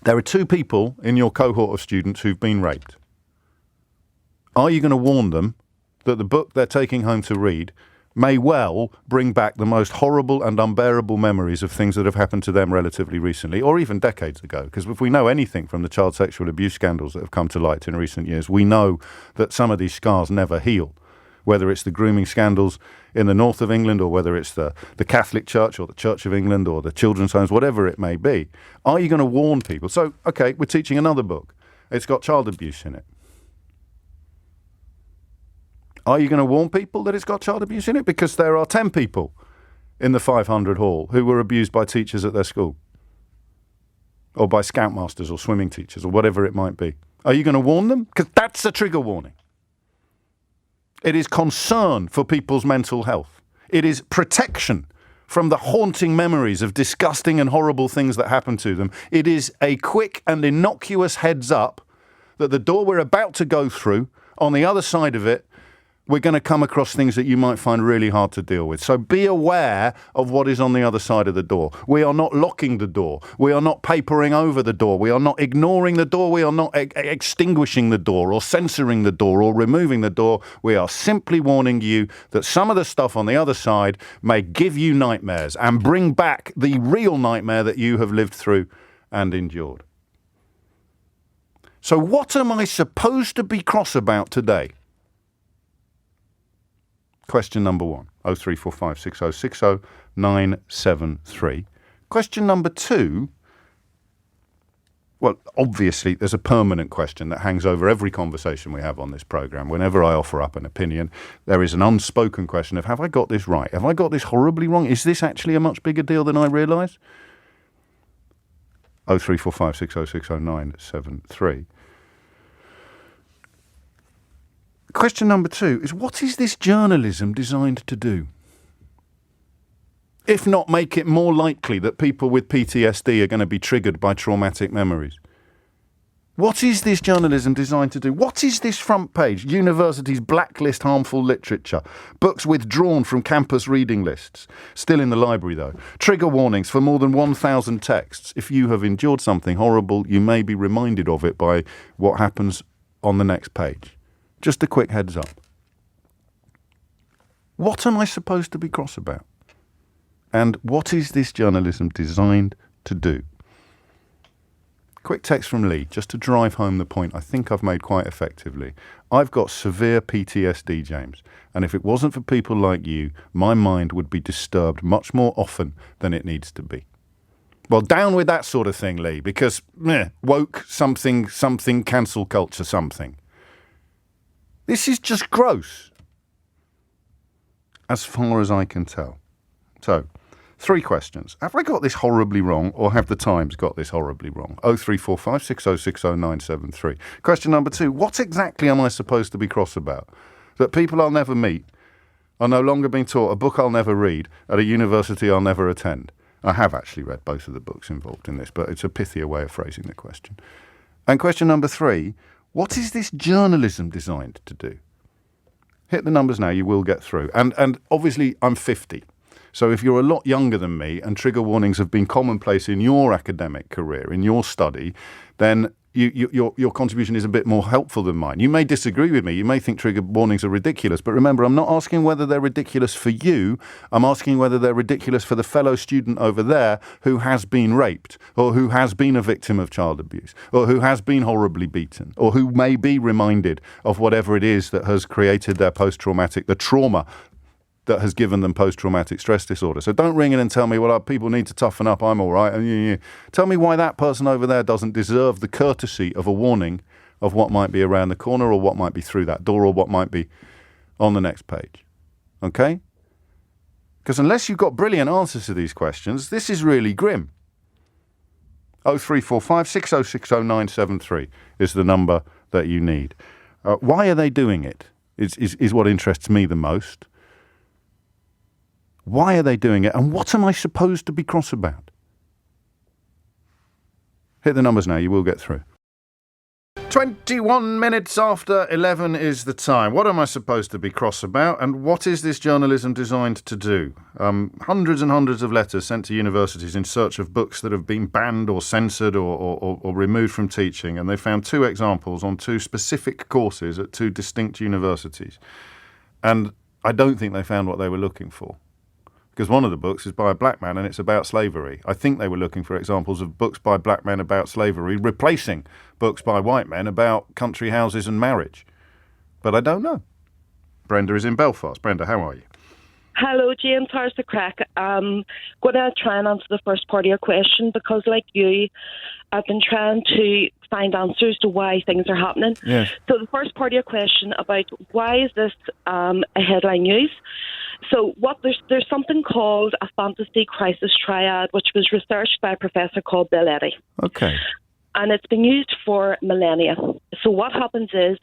There are 2 people in your cohort of students who've been raped. Are you going to warn them that the book they're taking home to read may well bring back the most horrible and unbearable memories of things that have happened to them relatively recently, or even decades ago? Because if we know anything from the child sexual abuse scandals that have come to light in recent years, we know that some of these scars never heal. Whether it's the grooming scandals in the north of England, or whether it's the Catholic Church or the Church of England or the children's homes, whatever it may be. Are you going to warn people? So, okay, we're teaching another book. It's got child abuse in it. Are you going to warn people that it's got child abuse in it? Because there are 10 people in the 500 hall who were abused by teachers at their school, or by scoutmasters or swimming teachers or whatever it might be. Are you going to warn them? Because that's a trigger warning. It is concern for people's mental health. It is protection from the haunting memories of disgusting and horrible things that happen to them. It is a quick and innocuous heads up that the door we're about to go through, on the other side of it, we're going to come across things that you might find really hard to deal with. So be aware of what is on the other side of the door. We are not locking the door. We are not papering over the door. We are not ignoring the door. We are not extinguishing the door or censoring the door or removing the door. We are simply warning you that some of the stuff on the other side may give you nightmares and bring back the real nightmare that you have lived through and endured. So what am I supposed to be cross about today? Question number 1, 0345 6060 973. Question number 2, well, obviously there's a permanent question that hangs over every conversation we have on this programme. Whenever I offer up an opinion, there is an unspoken question of, have I got this right? Have I got this horribly wrong? Is this actually a much bigger deal than I realise? 0345 6060 973. Question number 2 is, what is this journalism designed to do? If not make it more likely that people with PTSD are going to be triggered by traumatic memories. What is this journalism designed to do? What is this front page? Universities blacklist harmful literature. Books withdrawn from campus reading lists. Still in the library, though. Trigger warnings for more than 1,000 texts. If you have endured something horrible, you may be reminded of it by what happens on the next page. Just a quick heads up. What am I supposed to be cross about? And what is this journalism designed to do? Quick text from Lee, just to drive home the point I think I've made quite effectively. I've got severe PTSD, James, and if it wasn't for people like you, my mind would be disturbed much more often than it needs to be. Well, down with that sort of thing, Lee, because woke something, cancel culture something. This is just gross, as far as I can tell. So, 3 questions. Have I got this horribly wrong, or have the Times got this horribly wrong? 0345 6060 973. Question number 2. What exactly am I supposed to be cross about? That people I'll never meet are no longer being taught a book I'll never read at a university I'll never attend. I have actually read both of the books involved in this, but it's a pithier way of phrasing the question. And question number 3. What is this journalism designed to do? Hit the numbers now, you will get through. And obviously, I'm 50. So if you're a lot younger than me and trigger warnings have been commonplace in your academic career, in your study, then your contribution is a bit more helpful than mine. You may disagree with me. You may think trigger warnings are ridiculous. But remember, I'm not asking whether they're ridiculous for you. I'm asking whether they're ridiculous for the fellow student over there who has been raped, or who has been a victim of child abuse, or who has been horribly beaten, or who may be reminded of whatever it is that has created their post-traumatic, the trauma that has given them post-traumatic stress disorder. So don't ring in and tell me, well, people need to toughen up, I'm all right. Tell me why that person over there doesn't deserve the courtesy of a warning of what might be around the corner, or what might be through that door, or what might be on the next page. Okay? Because unless you've got brilliant answers to these questions, this is really grim. 0345 6060 973 is the number that you need. Why are they doing it is what interests me the most. Why are they doing it? And what am I supposed to be cross about? Hit the numbers now, you will get through. 21 minutes after 11 is the time. What am I supposed to be cross about, and what is this journalism designed to do? Hundreds and hundreds of letters sent to universities in search of books that have been banned or censored or removed from teaching, and they found 2 examples on 2 specific courses at 2 distinct universities. And I don't think they found what they were looking for. Because one of the books is by a black man and it's about slavery. I think they were looking for examples of books by black men about slavery replacing books by white men about country houses and marriage. But I don't know. Brenda is in Belfast. Brenda, how are you? Hello, James. How's the crack? Going to try and answer the first part of your question because, like you, I've been trying to find answers to why things are happening. Yes. So the first part of your question about why is this a headline news? So there's something called a fantasy crisis triad, which was researched by a professor called Bill Eddy. Okay. And it's been used for millennia. So what happens is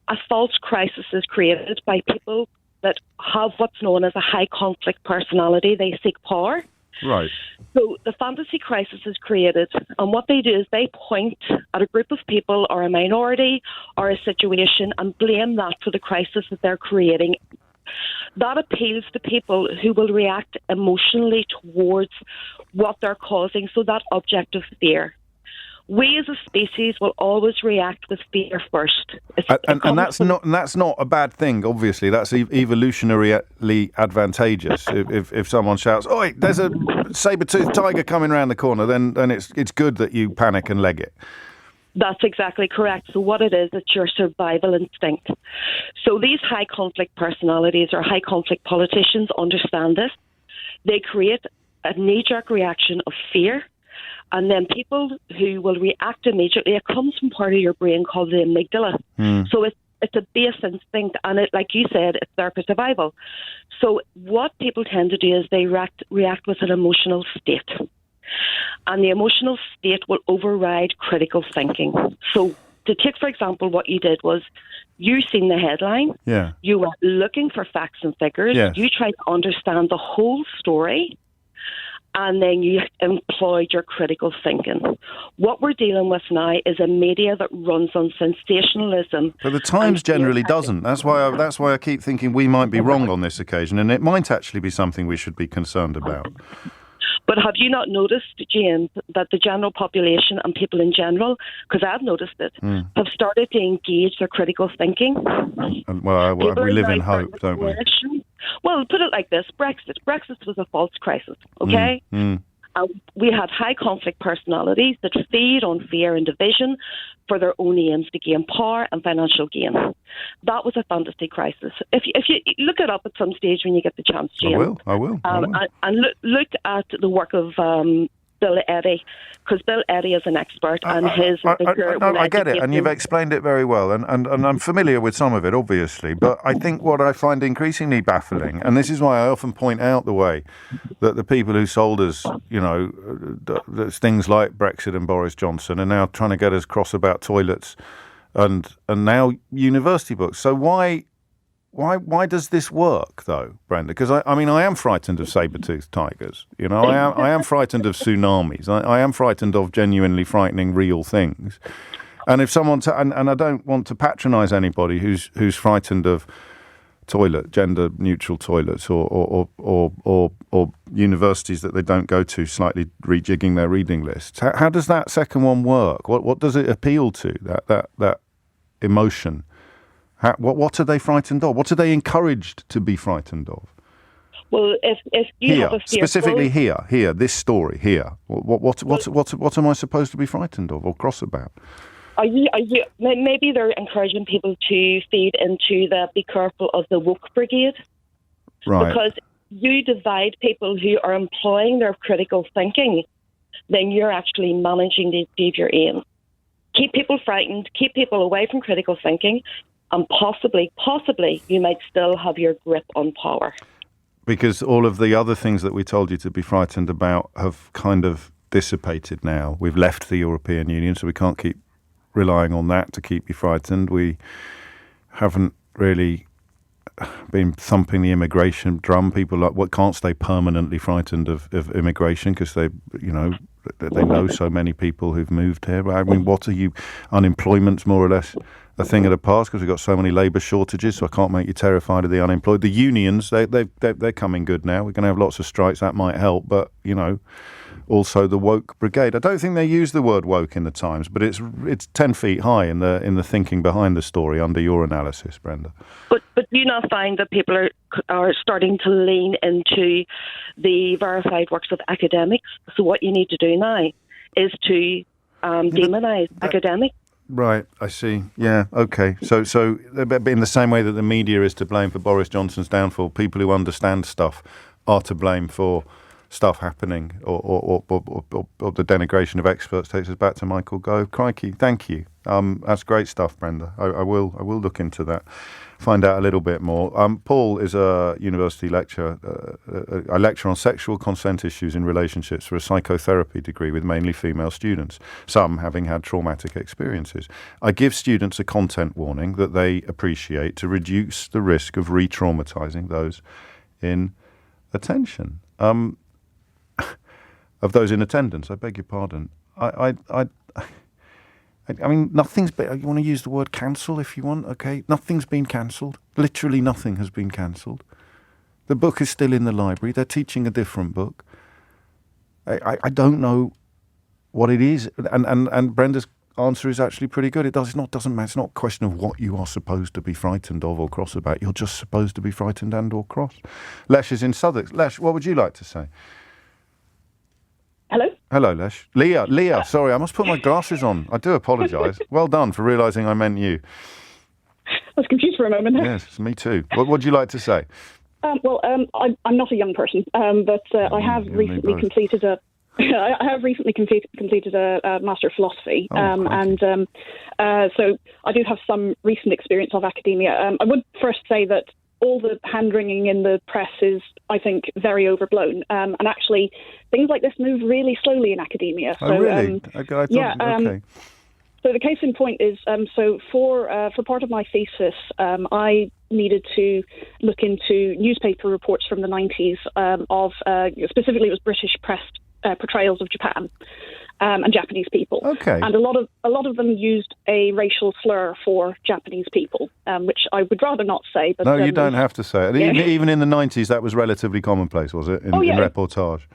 a false crisis is created by people that have what's known as a high conflict personality. They seek power. Right. So the fantasy crisis is created, and what they do is they point at a group of people or a minority or a situation and blame that for the crisis that they're creating. That appeals to people who will react emotionally towards what they're causing, so that object of fear. We as a species will always react with fear first. And that's not a bad thing, obviously. That's evolutionarily advantageous. If someone shouts, "Oi, there's a saber-toothed tiger coming around the corner," then it's good that you panic and leg it. That's exactly correct. So what it is, it's your survival instinct. So these high conflict personalities or high conflict politicians understand this. They create a knee-jerk reaction of fear. And then people who will react immediately, it comes from part of your brain called the amygdala. So it's a base instinct, and it, like you said, it's there for survival. So what people tend to do is they react with an emotional state. And the emotional state will override critical thinking. So to take, for example, what you did was you seen the headline. Yeah. You were looking for facts and figures. Yes. You tried to understand the whole story. And then you employed your critical thinking. What we're dealing with now is a media that runs on sensationalism. But the Times generally doesn't. That's why I keep thinking we might be wrong on this occasion, and it might actually be something we should be concerned about. But have you not noticed, James, that the general population and people in general, because I've noticed it, have started to engage their critical thinking? Well, we live in hope, don't we? Well, put it like this. Brexit was a false crisis, okay? We had high conflict personalities that feed on fear and division for their own aims to gain power and financial gain. That was a fantasy crisis. If you look it up at some stage when you get the chance, James. I will. And look at the work of Bill Eddy, because Bill Eddy is an expert, and I get it, and you've explained it very well, and I'm familiar with some of it, obviously, but I think what I find increasingly baffling, and this is why I often point out the way that the people who sold us, things like Brexit and Boris Johnson are now trying to get us cross about toilets and now university books. So why does this work, though, Brenda? Because I am frightened of saber-toothed tigers. I am frightened of tsunamis. I am frightened of genuinely frightening real things. And if someone and I don't want to patronise anybody who's frightened of gender-neutral toilets, or universities that they don't go to, slightly rejigging their reading lists. How does that second one work? What does it appeal to? That emotion. What are they frightened of? What are they encouraged to be frightened of? Well, if you have a fearful, specifically here, this story here. What am I supposed to be frightened of or cross about? Are you? Maybe they're encouraging people to feed into the be careful of the woke brigade, right? Because you divide people who are employing their critical thinking, then you're actually managing to achieve your aim. Keep people frightened. Keep people away from critical thinking. And possibly, you might still have your grip on power. Because all of the other things that we told you to be frightened about have kind of dissipated now. We've left the European Union, so we can't keep relying on that to keep you frightened. We haven't really been thumping the immigration drum. People can't stay permanently frightened of immigration because they, they know so many people who've moved here. I mean, what are you? Unemployment's more or less a thing of the past because we've got so many labour shortages. So I can't make you terrified of the unemployed. The unions, they're coming good now. We're going to have lots of strikes. That might help, but also the woke brigade. I don't think they use the word woke in the Times, but it's 10 feet high in the thinking behind the story under your analysis, Brenda. But do you not find that people are starting to lean into the verified works of academics? So what you need to do now is to demonise academics. Right, I see. Yeah, okay. So in the same way that the media is to blame for Boris Johnson's downfall, people who understand stuff are to blame for stuff happening, or the denigration of experts. Takes us back to Michael Gove. Crikey, thank you. That's great stuff, Brenda. I will look into that, find out a little bit more. Paul is a university lecturer, a lecturer on sexual consent issues in relationships for a psychotherapy degree with mainly female students, some having had traumatic experiences. I give students a content warning that they appreciate to reduce the risk of re-traumatizing those in attention. Of those in attendance, I beg your pardon. I mean, nothing's been. You want to use the word cancel if you want, okay? Nothing's been cancelled. Literally nothing has been cancelled. The book is still in the library. They're teaching a different book. I don't know what it is, and Brenda's answer is actually pretty good. Doesn't matter. It's not a question of what you are supposed to be frightened of or cross about. You're just supposed to be frightened and or cross. Lesh is in Southwark. Lesh, what would you like to say? Hello? Hello, Lesh. Leah, sorry, I must put my glasses on. I do apologise. Well done for realising I meant you. I was confused for a moment. Yes, me too. What would you like to say? I'm not a young person, but I have recently completed a Master of Philosophy, and so I do have some recent experience of academia. I would first say that all the hand-wringing in the press is, I think, very overblown. And actually, things like this move really slowly in academia. So, really? Okay. So the case in point is, for part of my thesis, I needed to look into newspaper reports from the 90s of, specifically it was British press portrayals of Japan and Japanese people. Okay. And a lot of them used a racial slur for Japanese people, which I would rather not say. But no, you don't have to say it. Yeah. Even in the 90s, that was relatively commonplace, was it, in reportage?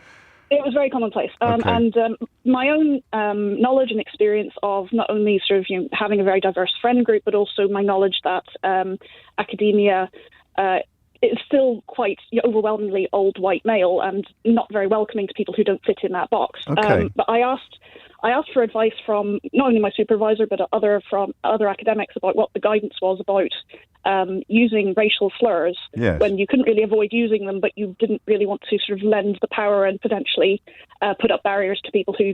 It was very commonplace. And my own knowledge and experience of not only sort of having a very diverse friend group, but also my knowledge that academia is still quite overwhelmingly old white male and not very welcoming to people who don't fit in that box. Okay. But I asked for advice from not only my supervisor but other academics about what the guidance was about using racial slurs when you couldn't really avoid using them, but you didn't really want to sort of lend the power and potentially put up barriers to people who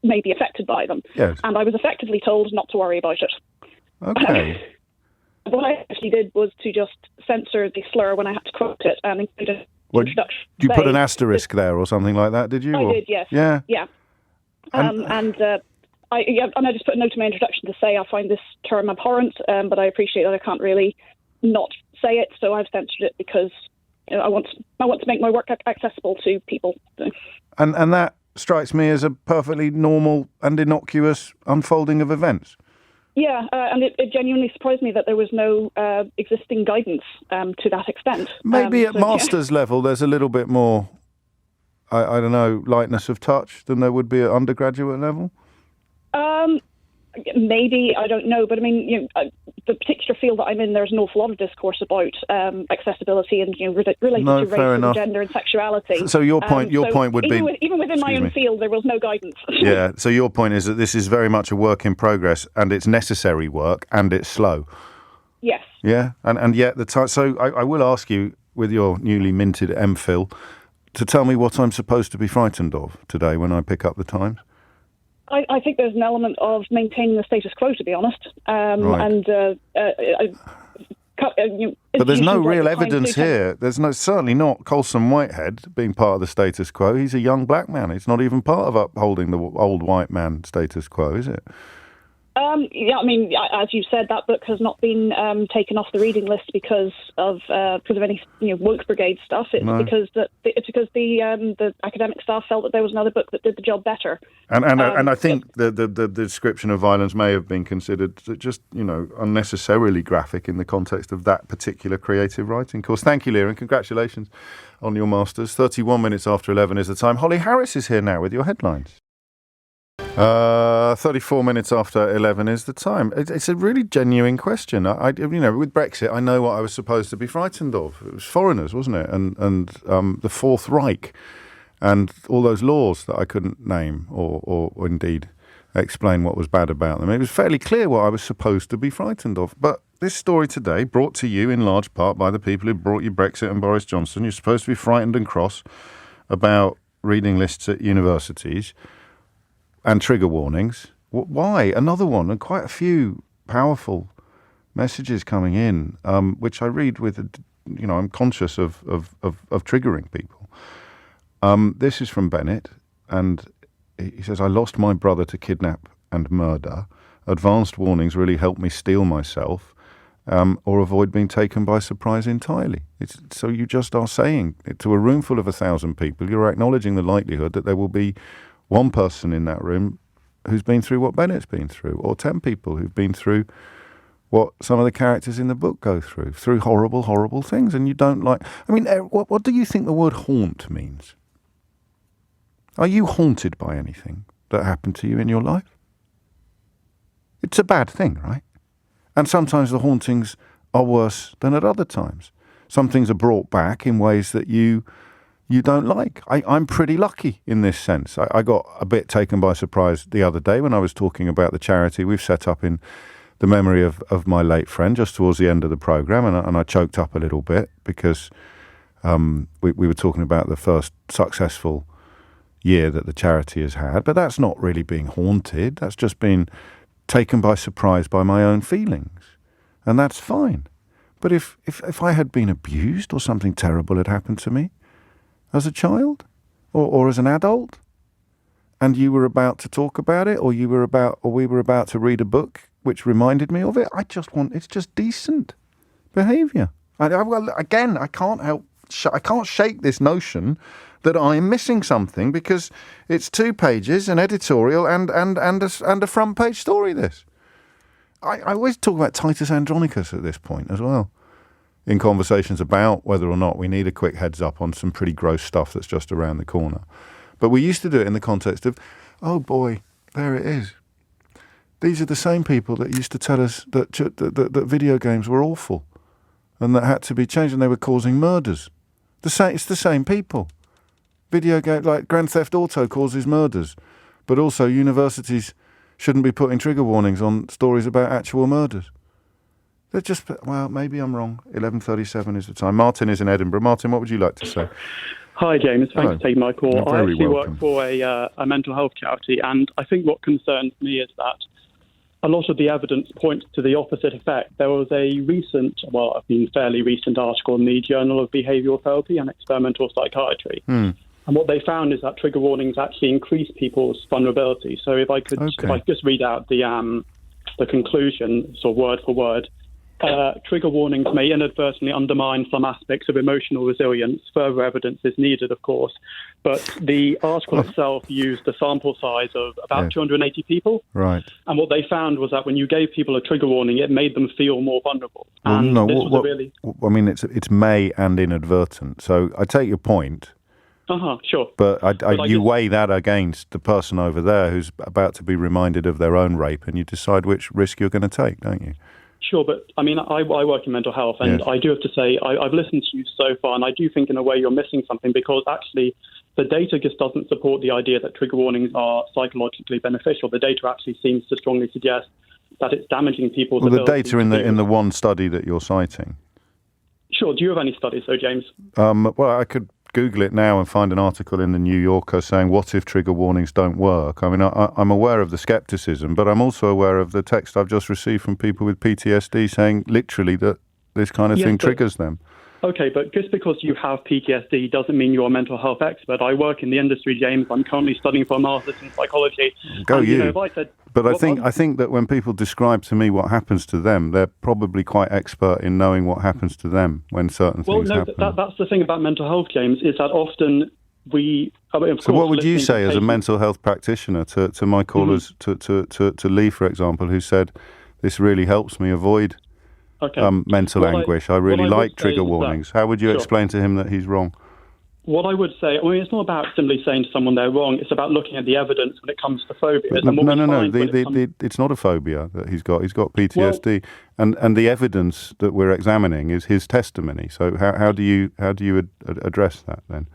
may be affected by them. Yes. And I was effectively told not to worry about it. Okay. What I actually did was to just censor the slur when I had to quote it and include an introduction. Did you put an asterisk there or something like that, did you? I did, yes. Yeah. Yeah. I just put a note in my introduction to say I find this term abhorrent, but I appreciate that I can't really not say it, so I've censored it because I want to make my work accessible to people. So. And that strikes me as a perfectly normal and innocuous unfolding of events. Yeah, and it genuinely surprised me that there was no existing guidance to that extent. Maybe at master's level there's a little bit more, I don't know, lightness of touch than there would be at undergraduate level? Maybe, I don't know. But I mean, the particular field that I'm in, there's an awful lot of discourse about accessibility and related to race and gender and sexuality. So your point would be... Even within my own field, there was no guidance. Yeah, so your point is that this is very much a work in progress and it's necessary work and it's slow. Yes. Yeah, and yet the time... So I will ask you, with your newly minted MPhil, to tell me what I'm supposed to be frightened of today when I pick up the Times. I think there's an element of maintaining the status quo, to be honest. Right. But there's no real evidence here. There's certainly not Colson Whitehead being part of the status quo. He's a young black man. It's not even part of upholding the old white man status quo, is it? Yeah, I mean, as you said, that book has not been taken off the reading list because of any woke brigade stuff. It's because the academic staff felt that there was another book that did the job better. And I think the description of violence may have been considered just unnecessarily graphic in the context of that particular creative writing course. Thank you, Leah, and congratulations on your masters. 31 minutes after 11 is the time. Holly Harris is here now with your headlines. 34 minutes after 11 is the time. It's a really genuine question. With Brexit, I know what I was supposed to be frightened of. It was foreigners, wasn't it? And the Fourth Reich and all those laws that I couldn't name or indeed explain what was bad about them. It was fairly clear what I was supposed to be frightened of. But this story today, brought to you in large part by the people who brought you Brexit and Boris Johnson, you're supposed to be frightened and cross about reading lists at universities and trigger warnings. Why? Another one, and quite a few powerful messages coming in, which I read with, I'm conscious of triggering people. This is from Bennett, and he says, I lost my brother to kidnap and murder. Advanced warnings really helped me steel myself or avoid being taken by surprise entirely. So you just are saying to a room full of 1,000 people, you're acknowledging the likelihood that there will be one person in that room who's been through what Bennett's been through, or 10 people who've been through what some of the characters in the book go through horrible, horrible things. And you don't like... I mean, what do you think the word haunt means? Are you haunted by anything that happened to you in your life? It's a bad thing, right? And sometimes the hauntings are worse than at other times. Some things are brought back in ways that you don't like. I'm pretty lucky in this sense. I got a bit taken by surprise the other day when I was talking about the charity we've set up in the memory of my late friend just towards the end of the programme, and I choked up a little bit because we were talking about the first successful year that the charity has had. But that's not really being haunted. That's just been taken by surprise by my own feelings. And that's fine. But if I had been abused or something terrible had happened to me, as a child or as an adult, and you were about to talk about it, or we were about to read a book which reminded me of it, it's just decent behaviour. I can't shake this notion that I'm missing something because it's 2 pages, an editorial and a front page story. This I always talk about Titus Andronicus at this point as well, in conversations about whether or not we need a quick heads up on some pretty gross stuff that's just around the corner. But we used to do it in the context of, oh boy, there it is. These are the same people that used to tell us that video games were awful and that had to be changed and they were causing murders. It's the same people. Video game, like Grand Theft Auto causes murders, but also universities shouldn't be putting trigger warnings on stories about actual murders. They're just, well, maybe I'm wrong. 11:37 is the time. Martin is in Edinburgh. Martin, what would you like to say? Hi, James. Thanks for taking my call. You're I actually welcome. work for a mental health charity, and I think what concerns me is that a lot of the evidence points to the opposite effect. There was a fairly recent article in the Journal of Behavioural Therapy and Experimental Psychiatry. And what they found is that trigger warnings actually increase people's vulnerability. So if I just read out the conclusion, sort of word for word, trigger warnings may inadvertently undermine some aspects of emotional resilience. Further evidence is needed, of course. But the article itself used a sample size of about 280 people. Right. And what they found was that when you gave people a trigger warning, it made them feel more vulnerable. It's may and inadvertent. So I take your point. Sure. But you weigh that against the person over there who's about to be reminded of their own rape, and you decide which risk you're going to take, don't you? Sure, but I mean, I work in mental health, and I do have to say, I've listened to you so far, and I do think in a way you're missing something, because actually the data just doesn't support the idea that trigger warnings are psychologically beneficial. The data actually seems to strongly suggest that it's damaging people's ability. The data in the one study that you're citing. Sure. Do you have any studies, though, James? Well, I could Google it now and find an article in the New Yorker saying, what if trigger warnings don't work? I mean, I'm aware of the skepticism, but I'm also aware of the text I've just received from people with PTSD saying literally that this kind of thing triggers them. Okay, but just because you have PTSD doesn't mean you're a mental health expert. I work in the industry, James. I'm currently studying for a master's in psychology. Go and, you. If I said, but I think that when people describe to me what happens to them, they're probably quite expert in knowing what happens to them when certain things happen. That's the thing about mental health, James, is that often So what would you say as a mental health practitioner to my callers, to Lee, for example, who said, this really helps me avoid mental anguish. I really like trigger warnings. How would you explain to him that he's wrong? What I would say, it's not about simply saying to someone they're wrong. It's about looking at the evidence when it comes to phobias. No. It's not a phobia that he's got. He's got PTSD, and the evidence that we're examining is his testimony. So how do you address that then?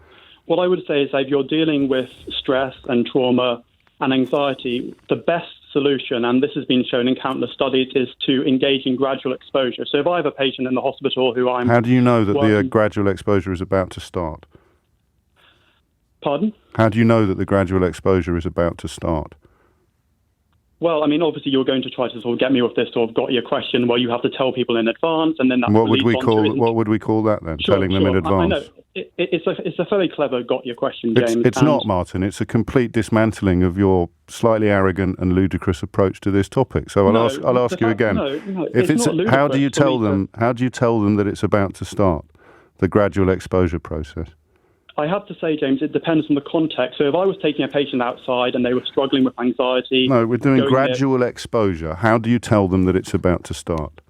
What I would say is that if you're dealing with stress and trauma and anxiety, the best solution, and this has been shown in countless studies, is to engage in gradual exposure. So if I have a patient in the hospital who I'm... How do you know that the gradual exposure is about to start? Pardon? How do you know that the gradual exposure is about to start? Well, obviously you're going to try to sort of get me with this sort of got your question where you have to tell people in advance, and then that's what would we call that then? Telling them in advance. I know. It's a very clever got your question, James. It's not, Martin. It's a complete dismantling of your slightly arrogant and ludicrous approach to this topic. So I'll ask you again. How do you tell them that it's about to start, the gradual exposure process? I have to say, James, it depends on the context. So if I was taking a patient outside and they were struggling with anxiety... No, we're doing gradual exposure. How do you tell them that it's about to start?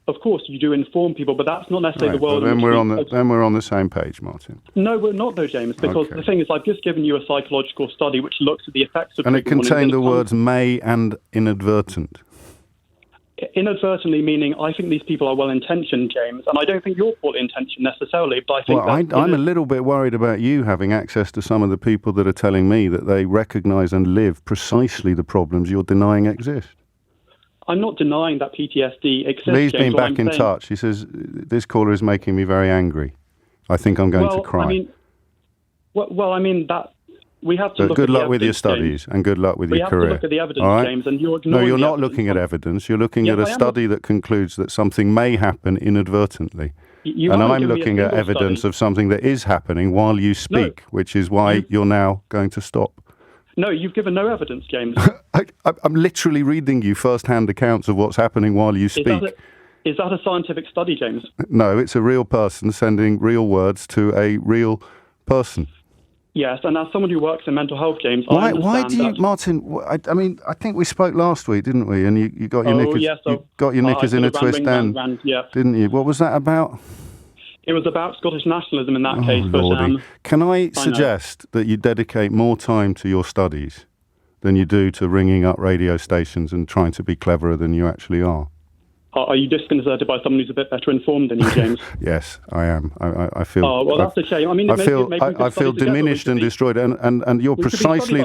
Of course, you do inform people, but that's not necessarily the world... Then we're on the same page, Martin. No, we're not, though, James, because the thing is, I've just given you a psychological study which looks at the effects of... And it contained the words may and inadvertent. Inadvertently meaning I think these people are well-intentioned, James, and I don't think you're poorly-intentioned necessarily, but I think I'm a little bit worried about you having access to some of the people that are telling me that they recognise and live precisely the problems you're denying exist. I'm not denying that PTSD exists, Lee's James, been back in touch. He says, this caller is making me very angry. I think I'm going to cry. That... We have to look good at luck the with your evidence, studies, James. and good luck with your career. We have to look at the evidence, right? James, and you're ignoring you're not looking at evidence. You're looking at a study that concludes that something may happen inadvertently. And I'm looking at evidence of something that is happening while you speak, which is why you're now going to stop. No, you've given no evidence, James. I'm literally reading you first-hand accounts of what's happening while you speak. Is that a scientific study, James? No, it's a real person sending real words to a real person. Yes, and as someone who works in mental health, James, why do you, Martin? I think we spoke last week, didn't we? And you got your knickers, you got your knickers in a twist, then, didn't you? What was that about? It was about Scottish nationalism in that case. But, can I suggest that you dedicate more time to your studies than you do to ringing up radio stations and trying to be cleverer than you actually are? Are you disconcerted by someone who's a bit better informed than you, James? Yes, I am. I feel. Oh well, that's a shame. I feel diminished and destroyed, and you're precisely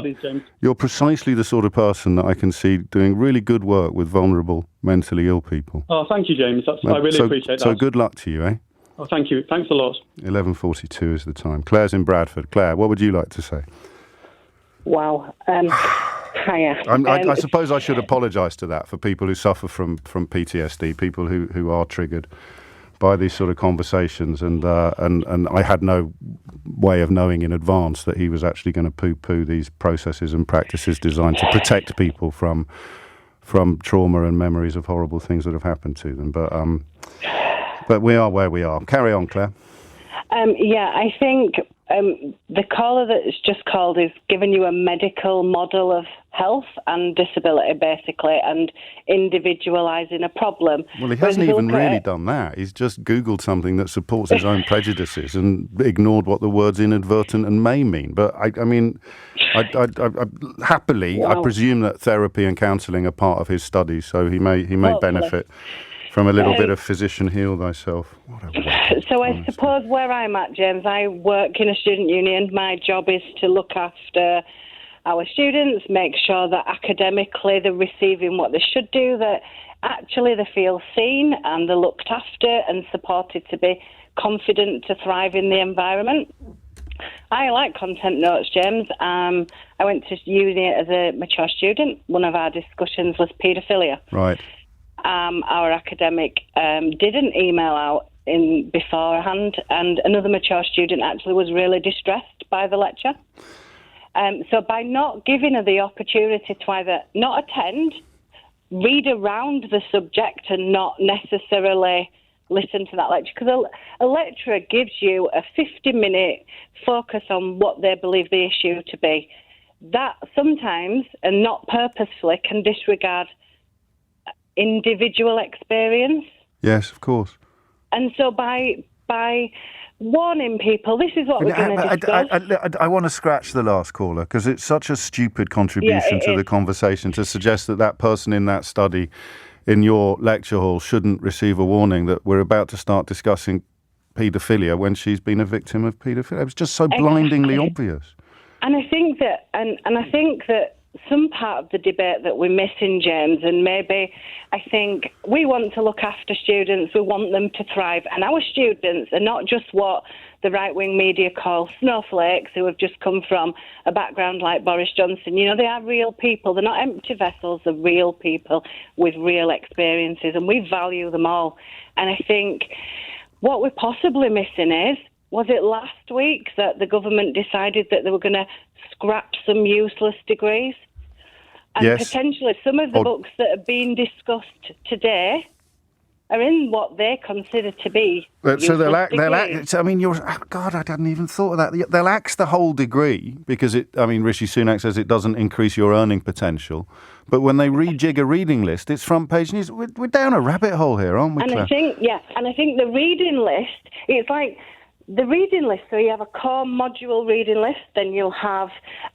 the sort of person that I can see doing really good work with vulnerable, mentally ill people. Oh, thank you, James. I really appreciate that. So good luck to you, eh? Oh, thank you. Thanks a lot. 11:42 is the time. Claire's in Bradford. Claire, what would you like to say? Wow. Hiya. I suppose I should apologise to that for people who suffer from PTSD, people who are triggered by these sort of conversations, and I had no way of knowing in advance that he was actually going to poo-poo these processes and practices designed to protect people from trauma and memories of horrible things that have happened to them. But we are where we are. Carry on, Claire. I think the caller that's just called is giving you a medical model of health and disability, basically, and individualising a problem. Well, he hasn't even really done that. He's just Googled something that supports his own prejudices and ignored what the words inadvertent and may mean. But, I happily, I presume that therapy and counselling are part of his studies, so he may benefit from a little bit of physician heal thyself. So I suppose where I'm at, James, I work in a student union. My job is to look after our students, make sure that academically they're receiving what they should do, that actually they feel seen and they're looked after and supported to be confident to thrive in the environment. I like content notes, James. I went to uni as a mature student. One of our discussions was paedophilia. Right. Our academic didn't email out in beforehand, and another mature student actually was really distressed by the lecture. So by not giving her the opportunity to either not attend, read around the subject and not necessarily listen to that lecture, because a lecturer gives you a 50-minute focus on what they believe the issue to be. That sometimes, and not purposefully, can disregard individual experience. Yes, of course. And so by warning people, this is what we're going to discuss. I want to scratch the last caller, because it's such a stupid contribution to the conversation to suggest that person in that study in your lecture hall shouldn't receive a warning that we're about to start discussing paedophilia when she's been a victim of paedophilia. It was just so blindingly obvious. And I think that, and I think that some part of the debate that we're missing, James, and maybe I think we want to look after students, we want them to thrive, and our students are not just what the right-wing media call snowflakes who have just come from a background like Boris Johnson. You know, they are real people. They're not empty vessels. They're real people with real experiences, and we value them all. And I think what we're possibly missing is, was it last week that the government decided that they were going to scrap some useless degrees? And potentially some of the books that are being discussed today are in what they consider to be so they'll I mean, God, I hadn't even thought of that. They'll axe the whole degree because Rishi Sunak says it doesn't increase your earning potential. But when they rejig a reading list, it's front page news. We're down a rabbit hole here, aren't we, Claire? And I think the reading list, it's like the reading list. So you have a core module reading list, then you'll have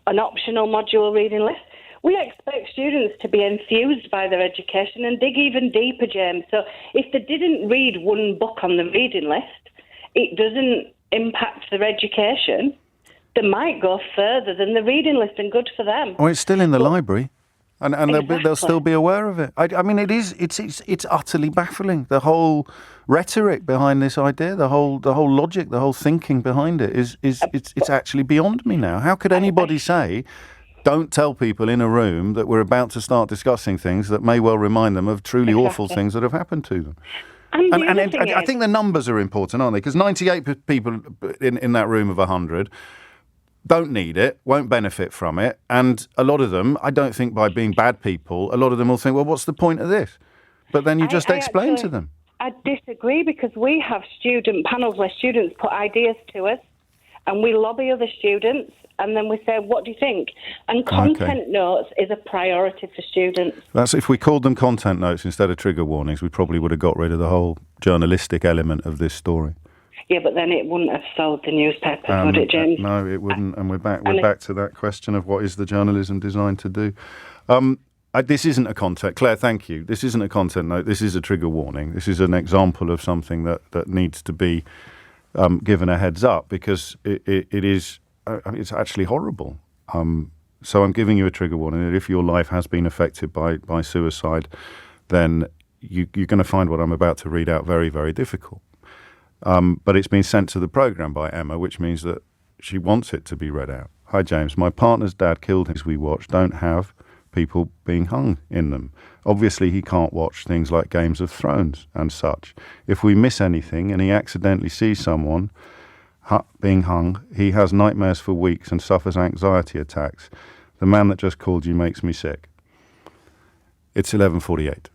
an optional module reading list. We expect students to be enthused by their education and dig even deeper, James. So if they didn't read one book on the reading list, it doesn't impact their education. They might go further than the reading list, and good for them. Well, it's still in the library, and they'll still be aware of it. I mean, it's utterly baffling. The whole rhetoric behind this idea, the whole logic, the whole thinking behind it it's actually beyond me now. How could anybody say, don't tell people in a room that we're about to start discussing things that may well remind them of truly awful things that have happened to them? And I think the numbers are important, aren't they? Because 98 people in that room of 100 don't need it, won't benefit from it. And a lot of them, I don't think by being bad people, a lot of them will think, well, what's the point of this? But then you just explain to them. I disagree, because we have student panels where students put ideas to us and we lobby other students. And then we say, what do you think? And content notes is a priority for students. That's if we called them content notes instead of trigger warnings, we probably would have got rid of the whole journalistic element of this story. Yeah, but then it wouldn't have sold the newspapers, would it, James? No, it wouldn't. And we're back to that question of what is the journalism designed to do. This isn't a content. Claire, thank you. This isn't a content note. This is a trigger warning. This is an example of something that needs to be given a heads up, because it is. It's actually horrible. So I'm giving you a trigger warning that if your life has been affected by suicide, then you're going to find what I'm about to read out very, very difficult. But it's been sent to the programme by Emma, which means that she wants it to be read out. Hi, James. My partner's dad killed his we watch don't have people being hung in them. Obviously, he can't watch things like Games of Thrones and such. If we miss anything and he accidentally sees someone being hung, he has nightmares for weeks and suffers anxiety attacks. The man that just called you makes me sick. It's 11:48.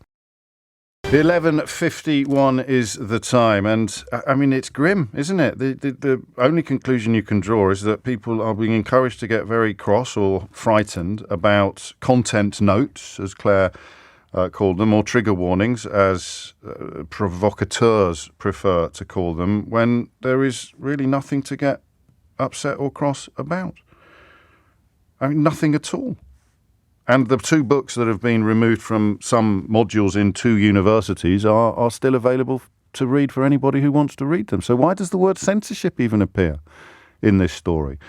11:51 is the time, and I mean, it's grim, isn't it? The only conclusion you can draw is that people are being encouraged to get very cross or frightened about content notes, as Claire called them, or trigger warnings, as provocateurs prefer to call them, when there is really nothing to get upset or cross about. I mean, nothing at all. And the two books that have been removed from some modules in two universities are still available to read for anybody who wants to read them. So why does the word censorship even appear in this story?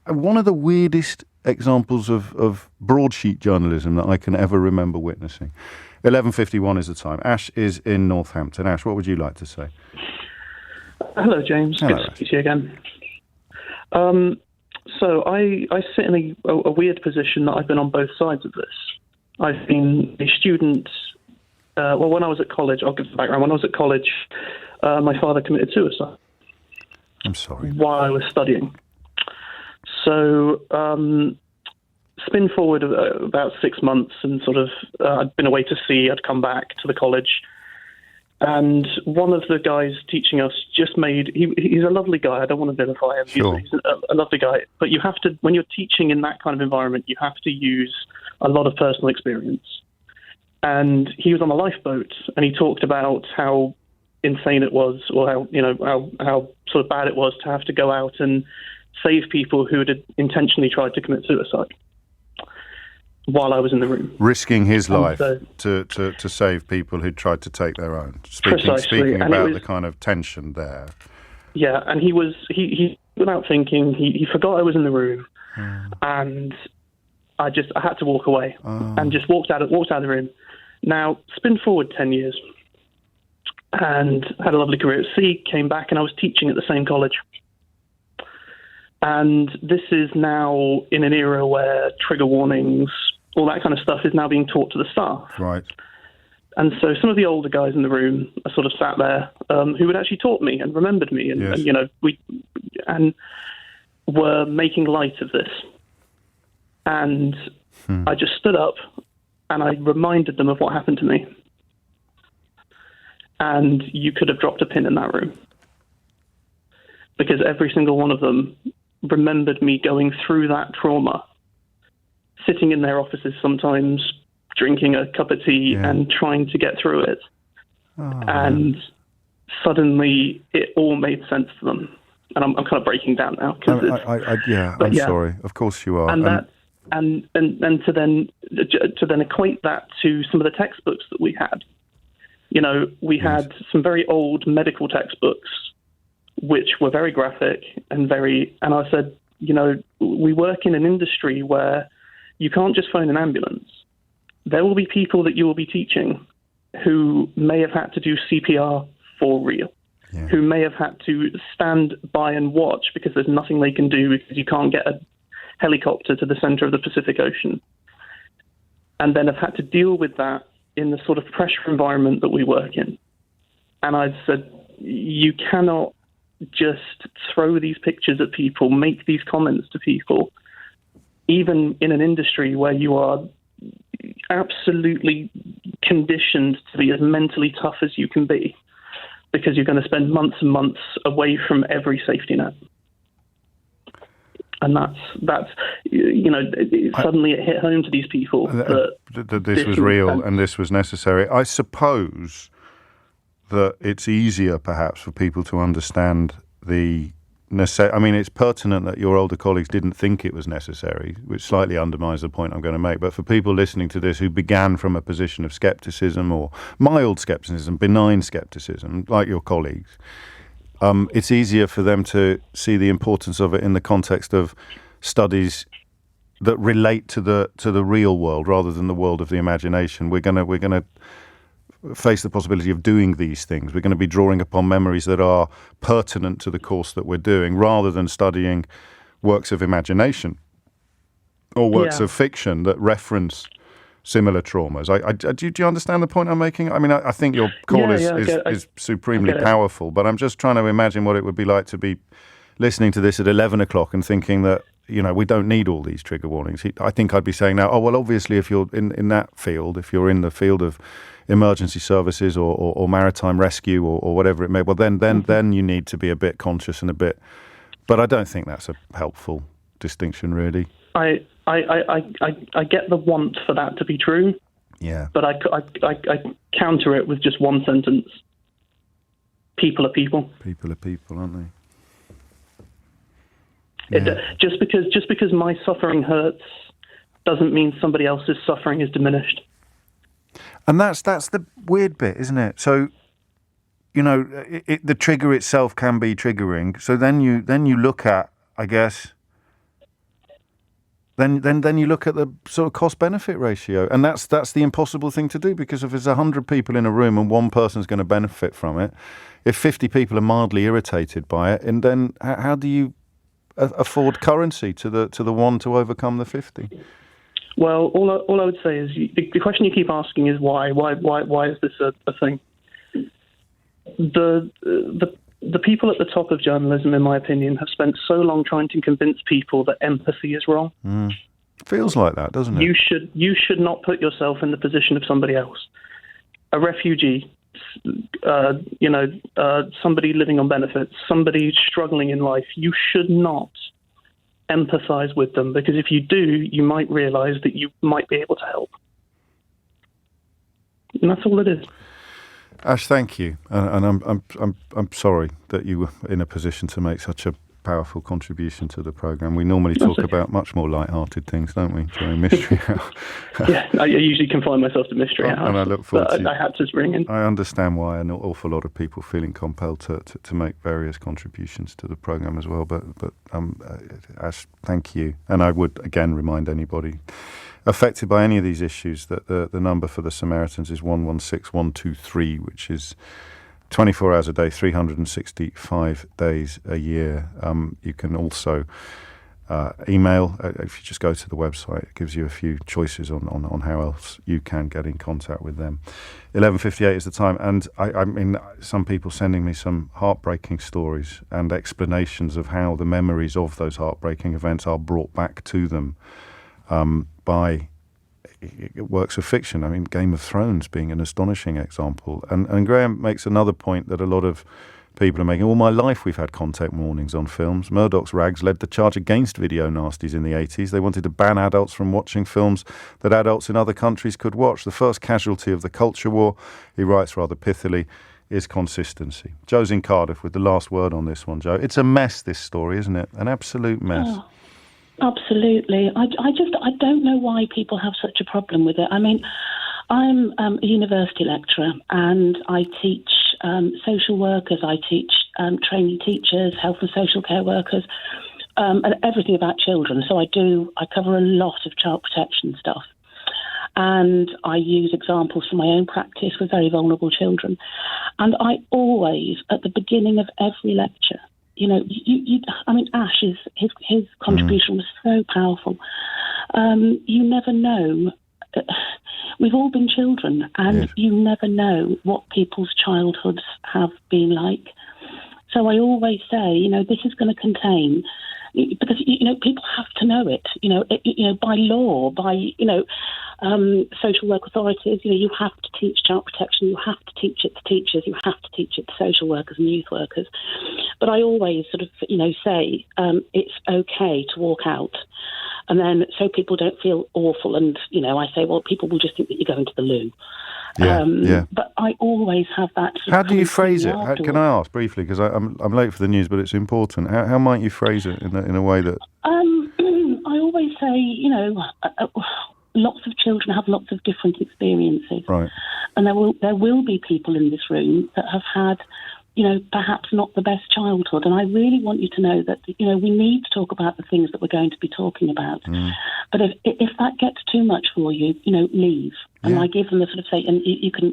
One of the weirdest examples of broadsheet journalism that I can ever remember witnessing. 11:51 is the time. Ash is in Northampton. Ash, what would you like to say? Hello, James. Hello, good to speak to you again. So I sit in a weird position that I've been on both sides of this. I've been a student. When I was at college, I'll give the background. When I was at college, my father committed suicide. I'm sorry. While I was studying. So, spin forward about 6 months, and sort of I'd been away to sea. I'd come back to the college, and one of the guys teaching us just made. He's a lovely guy. I don't want to vilify him. Sure. He's a lovely guy, but you have to, when you're teaching in that kind of environment, you have to use a lot of personal experience. And he was on a lifeboat, and he talked about how insane it was, or how sort of bad it was to have to go out and save people who had intentionally tried to commit suicide while I was in the room, risking his life to save people who tried to take their own. Speaking about the kind of tension there. Yeah, and he without thinking, he forgot I was in the room, and I had to walk away and just walked out of the room. Now, spin forward 10 years, and had a lovely career at sea, came back, and I was teaching at the same college. And this is now in an era where trigger warnings, all that kind of stuff is now being taught to the staff. Right. And so some of the older guys in the room are sort of sat there who had actually taught me and remembered me, and, yes. and were making light of this. And I just stood up and I reminded them of what happened to me. And you could have dropped a pin in that room, because every single one of them remembered me going through that trauma, sitting in their offices sometimes, drinking a cup of tea and trying to get through it. And suddenly it all made sense to them. And I'm kind of breaking down now. I'm sorry. Of course you are. And to then equate that to some of the textbooks that we had. We had some very old medical textbooks, which were very graphic and I said, we work in an industry where you can't just phone an ambulance. There will be people that you will be teaching who may have had to do CPR for real, who may have had to stand by and watch because there's nothing they can do because you can't get a helicopter to the center of the Pacific Ocean, and then have had to deal with that in the sort of pressure environment that we work in. And I said, you cannot just throw these pictures at people, make these comments to people, even in an industry where you are absolutely conditioned to be as mentally tough as you can be, because you're going to spend months and months away from every safety net. And that's suddenly it hit home to these people that this was real and this was necessary. I suppose that it's easier perhaps for people to understand the necessity. I mean, it's pertinent that your older colleagues didn't think it was necessary, which slightly undermines the point I'm going to make. But for people listening to this who began from a position of skepticism or mild skepticism, benign skepticism, like your colleagues, it's easier for them to see the importance of it in the context of studies that relate to the real world rather than the world of the imagination. We're gonna face the possibility of doing these things. We're going to be drawing upon memories that are pertinent to the course that we're doing, rather than studying works of imagination or works of fiction that reference similar traumas. Do you understand the point I'm making? I mean, I think your call is supremely powerful, but I'm just trying to imagine what it would be like to be listening to this at 11 o'clock and thinking that, we don't need all these trigger warnings. I think I'd be saying now, obviously, if you're in that field, if you're in the field of emergency services or maritime rescue or whatever it may, well, then you need to be a bit conscious and a bit. But I don't think that's a helpful distinction, really. I get the want for that to be true. Yeah. But I counter it with just one sentence. People are people. People are people, aren't they? Just because my suffering hurts doesn't mean somebody else's suffering is diminished. And that's the weird bit, isn't it? So, the trigger itself can be triggering. So then you look at, I guess, then you look at the sort of cost-benefit ratio, and that's the impossible thing to do, because if there's 100 people in a room and one person's going to benefit from it, if 50 people are mildly irritated by it, and then how do you afford currency to the one to overcome the 50? Well, all I would say is the question you keep asking is why? Why is this a thing? the people at the top of journalism, in my opinion, have spent so long trying to convince people that empathy is wrong. Feels like that, doesn't it? You should not put yourself in the position of somebody else. A refugee, somebody living on benefits, somebody struggling in life. You should not empathise with them, because if you do, you might realise that you might be able to help. And that's all it is. Ash, thank you, and I'm sorry that you were in a position to make such a powerful contribution to the programme. We normally talk about much more light-hearted things, don't we, during Mystery Hour? Yeah, I usually confine myself to Mystery Hour. And I look forward to I had to ring in. I understand why an awful lot of people feeling compelled to make various contributions to the programme as well. But Ash, thank you. And I would again remind anybody affected by any of these issues that the number for the Samaritans is 116123, which is 24 hours a day, 365 days a year. You can also email. If you just go to the website, it gives you a few choices on how else you can get in contact with them. 11:58 is the time, and I mean, some people sending me some heartbreaking stories and explanations of how the memories of those heartbreaking events are brought back to them by works of fiction. I mean, Game of Thrones being an astonishing example. And Graham makes another point that a lot of people are making. All my life we've had content warnings on films. Murdoch's rags led the charge against video nasties in the 80s. They wanted to ban adults from watching films that adults in other countries could watch. The first casualty of the culture war, he writes rather pithily, is consistency. Joe's in Cardiff with the last word on this one, Joe. It's a mess, this story, isn't it? An absolute mess. Oh. Absolutely. I don't know why people have such a problem with it. I mean, I'm a university lecturer and I teach social workers, I teach trainee teachers, health and social care workers, and everything about children. So I cover a lot of child protection stuff. And I use examples from my own practice with very vulnerable children. And I always, at the beginning of every lecture, I mean, Ash's his contribution was so powerful. You never know. We've all been children, and you never know what people's childhoods have been like. So I always say, this is going to contain, because people have to know it. By law, by social work authorities. You have to teach child protection. You have to teach it to teachers. You have to teach it to social workers and youth workers. But I always sort of, say it's okay to walk out, and then so people don't feel awful. And I say, well, people will just think that you're going to the loo. But I always have that. How do you phrase it? Can I ask briefly, because I'm late for the news, but it's important. How might you phrase it in a way that? I always say, lots of children have lots of different experiences, right? And there will be people in this room that have had, perhaps not the best childhood. And I really want you to know that, we need to talk about the things that we're going to be talking about. But if that gets too much for you, leave. And I give them the sort of say, and you can,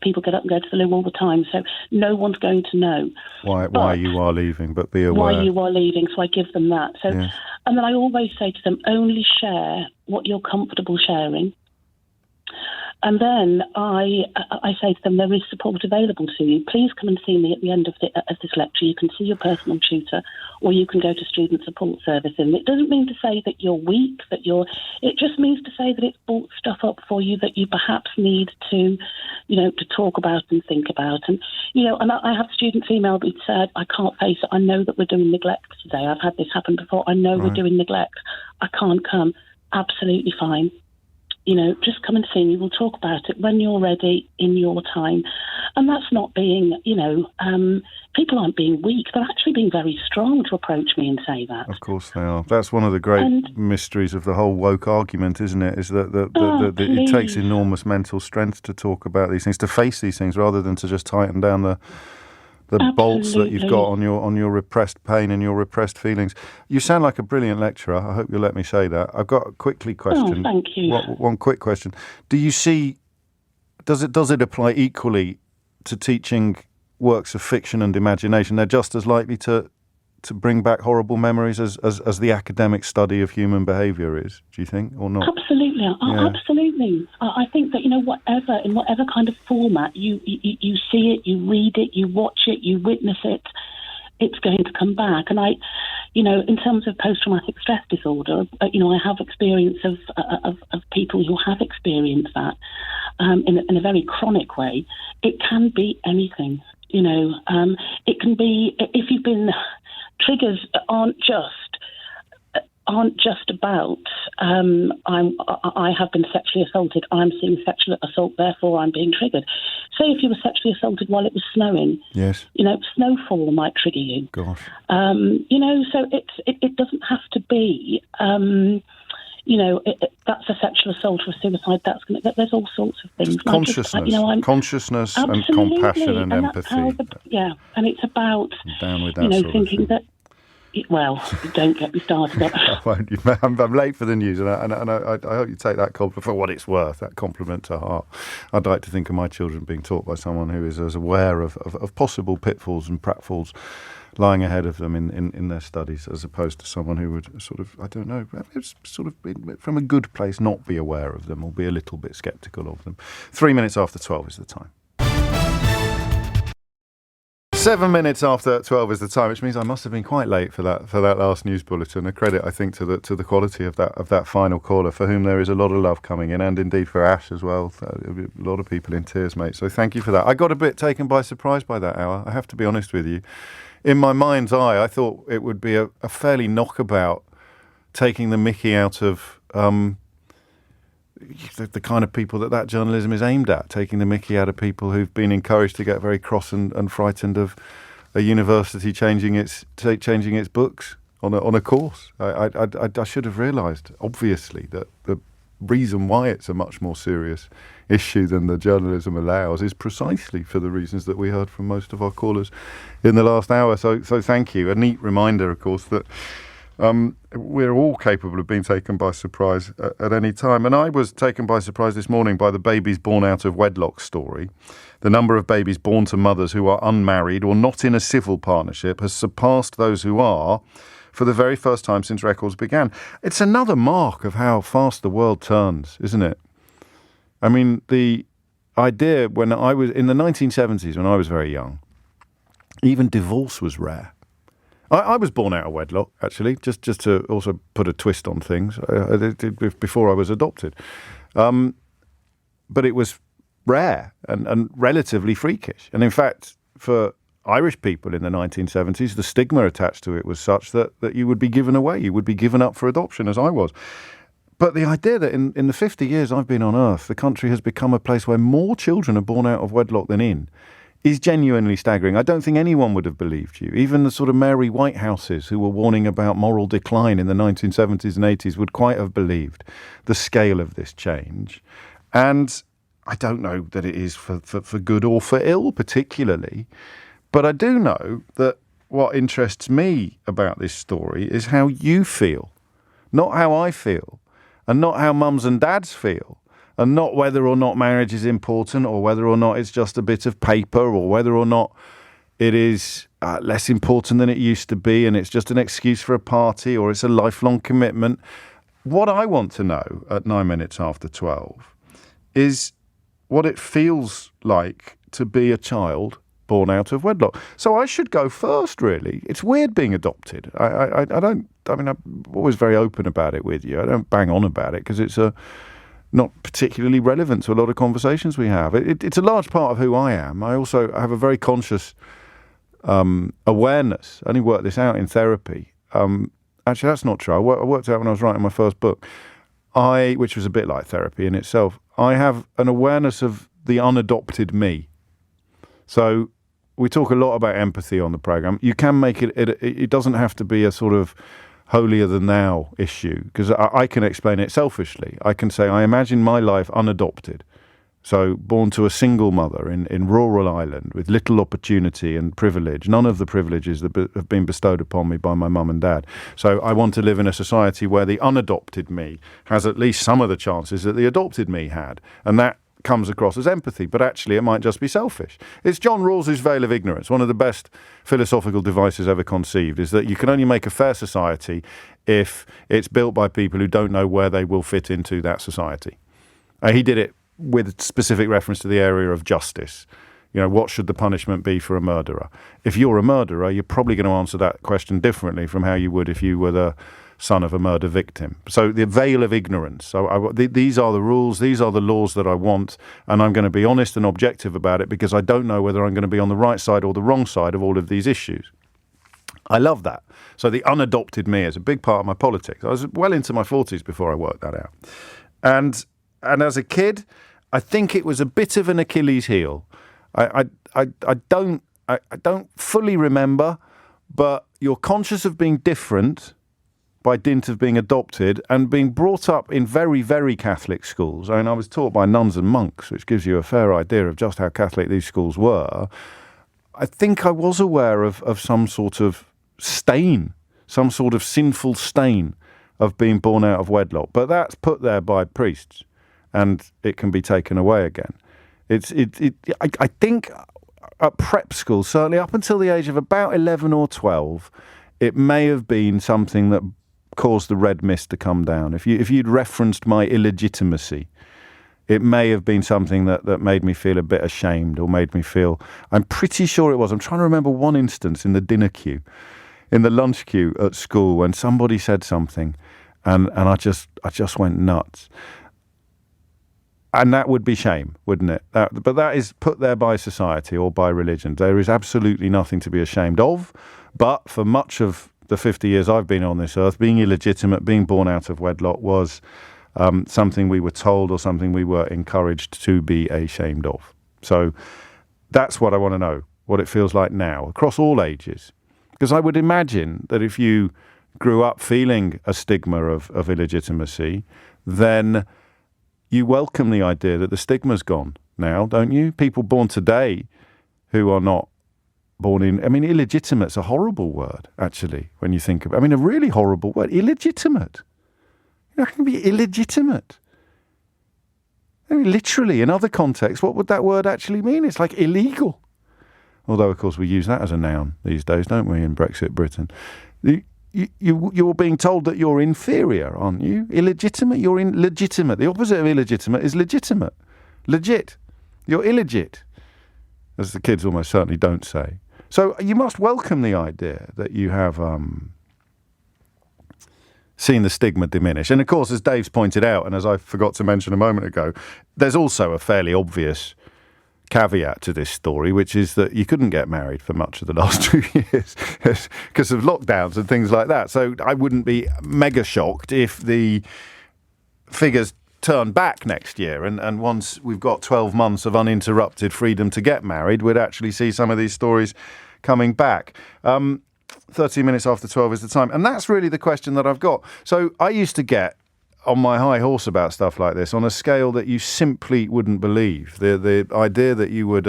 people get up and go to the loo all the time, so no one's going to know why you are leaving, but be aware. Why you are leaving, so I give them that. So, and then I always say to them, only share what you're comfortable sharing. And then I say to them, there is support available to you. Please come and see me at the end of this lecture. You can see your personal tutor, or you can go to student support service. And it doesn't mean to say that you're weak, it just means to say that it's brought stuff up for you that you perhaps need to, to talk about and think about. And, and I have students email me and said, I can't face it. I know that we're doing neglect today. I've had this happen before. I know we're doing neglect. I can't come. Absolutely fine. Just come and see me. We'll talk about it when you're ready, in your time. And that's not being, people aren't being weak. They're actually being very strong to approach me and say that. Of course they are. That's one of the great mysteries of the whole woke argument, isn't it? Is that it takes enormous mental strength to talk about these things, to face these things, rather than to just tighten down the bolts that you've got on your repressed pain and your repressed feelings. You sound like a brilliant lecturer. I hope you'll let me say that. I've got a question. Oh, thank you. One quick question. Do you see, does it apply equally to teaching works of fiction and imagination? They're just as likely to to bring back horrible memories as the academic study of human behaviour is, do you think, or not? Absolutely. Absolutely. I think that, in whatever kind of format you see it, you read it, you watch it, you witness it, it's going to come back. And in terms of post-traumatic stress disorder, I have experience of people who have experienced that in a very chronic way. It can be anything, it can be, if you've been, triggers aren't just about I have been sexually assaulted, I'm seeing sexual assault, therefore I'm being triggered. Say if you were sexually assaulted while it was snowing, yes, snowfall might trigger you. Gosh, so it doesn't have to be. That's a sexual assault or a suicide. There's all sorts of things. Consciousness and compassion and empathy. And it's about down with that thinking that. Well, don't get me started. I'm late for the news, and I hope you take that compliment for what it's worth, that compliment to heart. I'd like to think of my children being taught by someone who is as aware of possible pitfalls and pratfalls lying ahead of them in their studies, as opposed to someone who would sort of, I don't know, sort of from a good place not be aware of them or be a little bit sceptical of them. 3 minutes after 12 is the time. 7 minutes after 12 is the time, which means I must have been quite late for that last news bulletin. A credit, I think, to the quality of that final caller, for whom there is a lot of love coming in, and indeed for Ash as well. A lot of people in tears, mate. So thank you for that. I got a bit taken by surprise by that hour, I have to be honest with you. In my mind's eye, I thought it would be a fairly knockabout, taking the mickey out of the kind of people that journalism is aimed at, taking the mickey out of people who've been encouraged to get very cross and frightened of a university changing its books on a course. I should have realised, obviously, that the reason why it's a much more serious issue than the journalism allows is precisely for the reasons that we heard from most of our callers in the last hour. So thank you. A neat reminder, of course, that we're all capable of being taken by surprise at any time. And I was taken by surprise this morning by the babies born out of wedlock story. The number of babies born to mothers who are unmarried or not in a civil partnership has surpassed those who are for the very first time since records began. It's another mark of how fast the world turns, isn't it? I mean, the idea when I was in the 1970s, when I was very young, even divorce was rare. I was born out of wedlock, actually, just to also put a twist on things. I did before I was adopted. But it was rare and relatively freakish. And in fact, for Irish people in the 1970s, the stigma attached to it was such that you would be given away, you would be given up for adoption, as I was. But the idea that in the 50 years I've been on Earth, the country has become a place where more children are born out of wedlock than in, is genuinely staggering. I don't think anyone would have believed you. Even the sort of Mary Whitehouses who were warning about moral decline in the 1970s and 80s would quite have believed the scale of this change. And I don't know that it is for good or for ill particularly, but I do know that what interests me about this story is how you feel, not how I feel, and not how mums and dads feel. And not whether or not marriage is important, or whether or not it's just a bit of paper, or whether or not it is less important than it used to be and it's just an excuse for a party, or it's a lifelong commitment. What I want to know at 9 minutes after 12 is what it feels like to be a child born out of wedlock. So I should go first, really. It's weird being adopted. I'm always very open about it with you. I don't bang on about it because it's not particularly relevant to a lot of conversations we have. It's a large part of who I am. I also have a very conscious awareness. I only worked this out in therapy. Actually, that's not true. I worked out when I was writing my first book, which was a bit like therapy in itself. I have an awareness of the unadopted me. So we talk a lot about empathy on the programme. You can make it doesn't have to be a sort of holier than thou issue, because I can explain it selfishly. I can say I imagine my life unadopted, so born to a single mother in rural Ireland with little opportunity and privilege, none of the privileges that have been bestowed upon me by my mum and dad. So I want to live in a society where the unadopted me has at least some of the chances that the adopted me had, and that comes across as empathy, but actually it might just be selfish. It's John Rawls' veil of ignorance. One of the best philosophical devices ever conceived is that you can only make a fair society if it's built by people who don't know where they will fit into that society. He did it with specific reference to the area of justice. You know, what should the punishment be for a murderer? If you're a murderer, you're probably going to answer that question differently from how you would if you were the son of a murder victim. So the veil of ignorance. So these are the rules, these are the laws that I want, and I'm going to be honest and objective about it because I don't know whether I'm going to be on the right side or the wrong side of all of these issues. I love that. So the unadopted me is a big part of my politics. I was well into my 40s before I worked that out. And as a kid, I think it was a bit of an Achilles heel. I don't fully remember, but you're conscious of being different by dint of being adopted and being brought up in very, very Catholic schools. I mean, I was taught by nuns and monks, which gives you a fair idea of just how Catholic these schools were. I think I was aware of some sort of stain, some sort of sinful stain of being born out of wedlock. But that's put there by priests, and it can be taken away again. I think at prep school, certainly up until the age of about 11 or 12, it may have been something that caused the red mist to come down. If you'd referenced my illegitimacy, it may have been something that made me feel a bit ashamed or made me feel... I'm pretty sure it was. I'm trying to remember one instance in the dinner queue, in the lunch queue at school, when somebody said something and I just went nuts. And that would be shame, wouldn't it? But that is put there by society or by religion. There is absolutely nothing to be ashamed of. But for much of the 50 years I've been on this earth, being illegitimate, being born out of wedlock was something we were told or something we were encouraged to be ashamed of. So that's what I want to know, what it feels like now, across all ages. Because I would imagine that if you grew up feeling a stigma of illegitimacy, then you welcome the idea that the stigma's gone now, don't you? People born today who are not born in... I mean, illegitimate's a horrible word, actually, when you think of it. I mean, a really horrible word. Illegitimate. You know, how can you be illegitimate? I mean, literally, in other contexts, what would that word actually mean? It's like illegal. Although, of course, we use that as a noun these days, don't we, in Brexit Britain? You're being told that you're inferior, aren't you? Illegitimate, you're legitimate. The opposite of illegitimate is legitimate. Legit. You're illegit, as the kids almost certainly don't say. So you must welcome the idea that you have seen the stigma diminish. And of course, as Dave's pointed out, and as I forgot to mention a moment ago, there's also a fairly obvious caveat to this story, which is that you couldn't get married for much of the last 2 years because of lockdowns and things like that. So I wouldn't be mega shocked if the figures turn back next year, and once we've got 12 months of uninterrupted freedom to get married, we'd actually see some of these stories coming back. 13 minutes after 12 is the time, and that's really the question that I've got. So I used to get on my high horse about stuff like this on a scale that you simply wouldn't believe. The idea that you would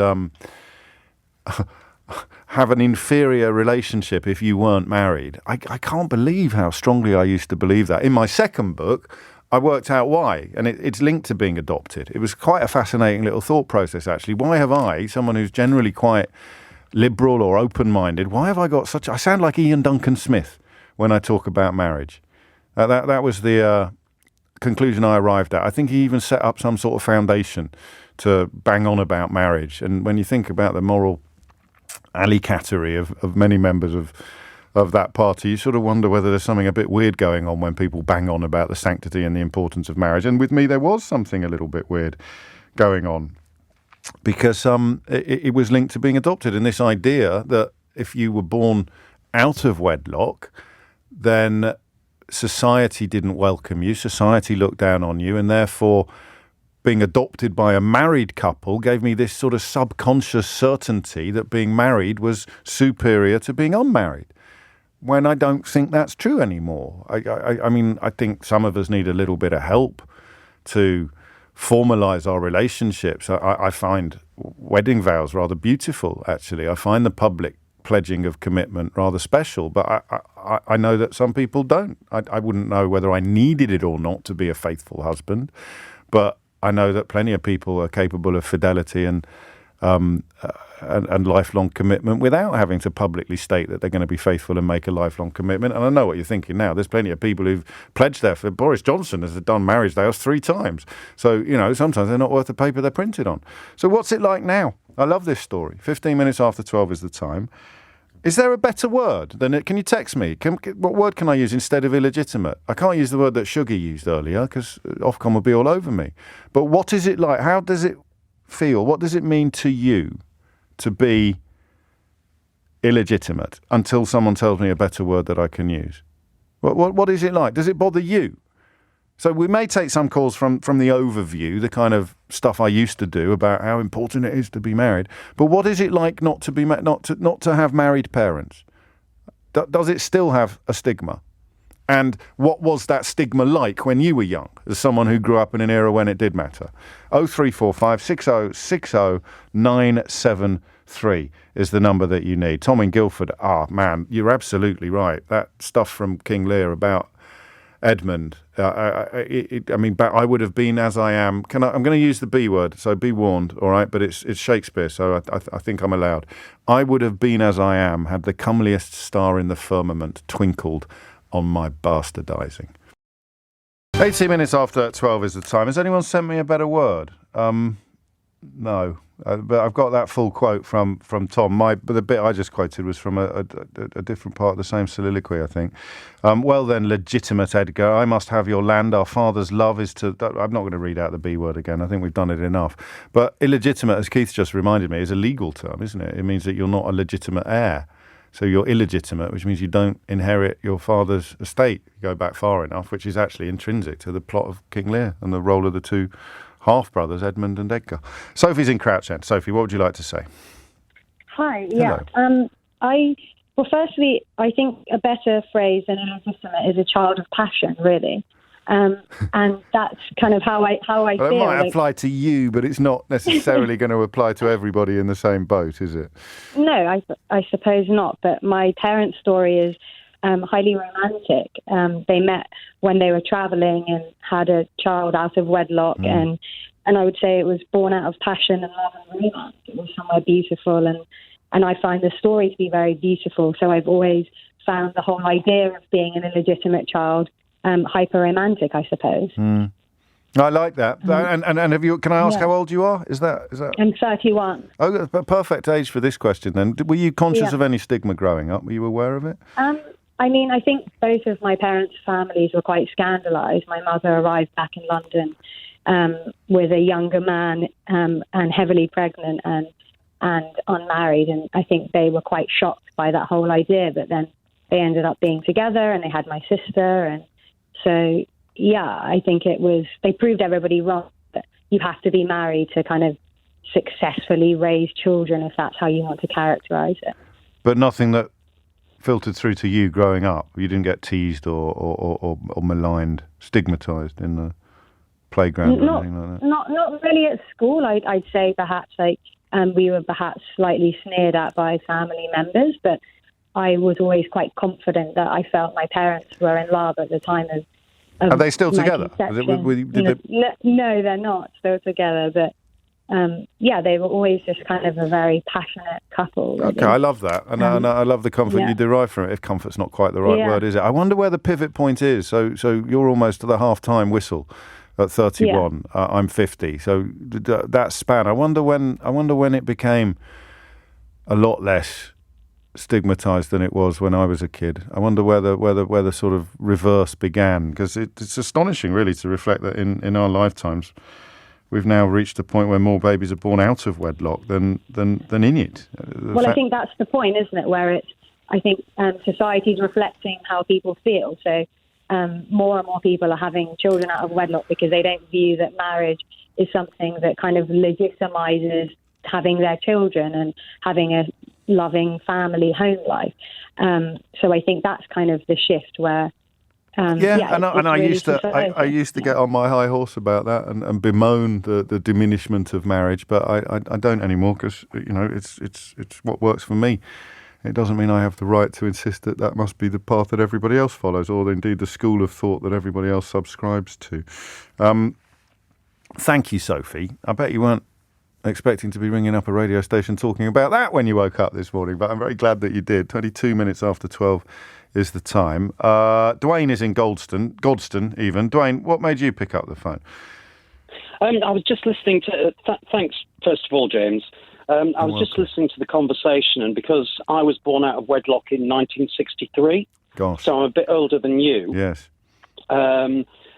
have an inferior relationship if you weren't married. I can't believe how strongly I used to believe that. In my second book, I worked out why, and it's linked to being adopted. It was quite a fascinating little thought process, actually. Why have I, someone who's generally quite liberal or open-minded, why have I got such... I sound like Ian Duncan Smith when I talk about marriage. That was the conclusion I arrived at. I think he even set up some sort of foundation to bang on about marriage. And when you think about the moral alley-cattery of many members of that party, you sort of wonder whether there's something a bit weird going on when people bang on about the sanctity and the importance of marriage. And with me, there was something a little bit weird going on because it was linked to being adopted, and this idea that if you were born out of wedlock, then society didn't welcome you, society looked down on you, and therefore being adopted by a married couple gave me this sort of subconscious certainty that being married was superior to being unmarried, when I don't think that's true anymore. I mean, I think some of us need a little bit of help to formalize our relationships. I find wedding vows rather beautiful, actually. I find the public pledging of commitment rather special, but I know that some people don't. I wouldn't know whether I needed it or not to be a faithful husband, but I know that plenty of people are capable of fidelity and lifelong commitment without having to publicly state that they're going to be faithful and make a lifelong commitment. And I know what you're thinking now. There's plenty of people who've pledged their... Boris Johnson has done marriage vows 3 times. So, sometimes they're not worth the paper they're printed on. So what's it like now? I love this story. 15 minutes after 12 is the time. Is there a better word than it? Can you text me? What word can I use instead of illegitimate? I can't use the word that Sugar used earlier because Ofcom will be all over me. But what is it like? How does it feel? What does it mean to you to be illegitimate until someone tells me a better word that I can use? What is it like? Does it bother you? So we may take some calls from the overview, the kind of stuff I used to do about how important it is to be married. But what is it like not to have married parents? Does it still have a stigma? And what was that stigma like when you were young, as someone who grew up in an era when it did matter? 0345 6060 973 is the number that you need. Tom in Guildford, man, you're absolutely right. That stuff from King Lear about Edmund, I would have been as I am. I'm going to use the B word, so be warned, all right? But it's Shakespeare, so I think I'm allowed. I would have been as I am had the comeliest star in the firmament twinkled on my bastardizing. 18 minutes after 12 is the time. Has anyone sent me a better word? No. But I've got that full quote from Tom. But the bit I just quoted was from a different part of the same soliloquy, I think. Well then, legitimate Edgar, I must have your land. Our father's love is to... I'm not going to read out the B word again. I think we've done it enough. But illegitimate, as Keith just reminded me, is a legal term, isn't it? It means that you're not a legitimate heir. So you're illegitimate, which means you don't inherit your father's estate. You go back far enough, which is actually intrinsic to the plot of King Lear and the role of the two half-brothers, Edmund and Edgar. Sophie's in Crouch End. Sophie, what would you like to say? Hi, yeah. Well, firstly, I think a better phrase than illegitimate is a child of passion, really. And that's kind of how I feel. It might apply to you, but it's not necessarily going to apply to everybody in the same boat, is it? No, I suppose not. But my parents' story is highly romantic. They met when they were travelling and had a child out of wedlock, and I would say it was born out of passion and love and romance. It was somewhere beautiful, and I find the story to be very beautiful. So I've always found the whole idea of being an illegitimate child hyper romantic, I suppose. I like that. And have you? Can I ask how old you are? Is that? I'm 31. Oh, that's a perfect age for this question. Then, were you conscious of any stigma growing up? Were you aware of it? I think both of my parents' families were quite scandalised. My mother arrived back in London with a younger man and heavily pregnant and unmarried, and I think they were quite shocked by that whole idea. But then they ended up being together, and they had my sister, and so I think they proved everybody wrong. That you have to be married to kind of successfully raise children, if that's how you want to characterise it. But nothing that filtered through to you growing up. You didn't get teased or maligned, stigmatised in the playground or anything like that? Not really at school. I'd say perhaps we were perhaps slightly sneered at by family members, but I was always quite confident that I felt my parents were in love at the time of Are they still together? No, they're not still together, but they were always just kind of a very passionate couple. Really. Okay, I love that. And I love the comfort you derive from it, if comfort's not quite the right word, is it? I wonder where the pivot point is. So you're almost to the half-time whistle at 31. I'm 50. So that span, I wonder when it became a lot less stigmatized than it was when I was a kid. I wonder where the sort of reverse began, because it's astonishing really to reflect that in our lifetimes we've now reached a point where more babies are born out of wedlock than in it. I think that's the point, isn't it, where I think society's reflecting how people feel. So more and more people are having children out of wedlock because they don't view that marriage is something that kind of legitimizes having their children and having a loving family home life. So I think that's kind of the shift where I used to get on my high horse about that and bemoan the diminishment of marriage, but I don't anymore, because it's what works for me. It doesn't mean I have the right to insist that must be the path that everybody else follows, or indeed the school of thought that everybody else subscribes to. Thank you, Sophie. I bet you weren't expecting to be ringing up a radio station talking about that when you woke up this morning, but I'm very glad that you did. 22 minutes after 12 is the time. Dwayne is in Godstone even. Dwayne, what made you pick up the phone? I was just listening to... thanks, first of all, James. I was just listening to the conversation, and because I was born out of wedlock in 1963, Gosh. so I'm a bit older than you. Yes.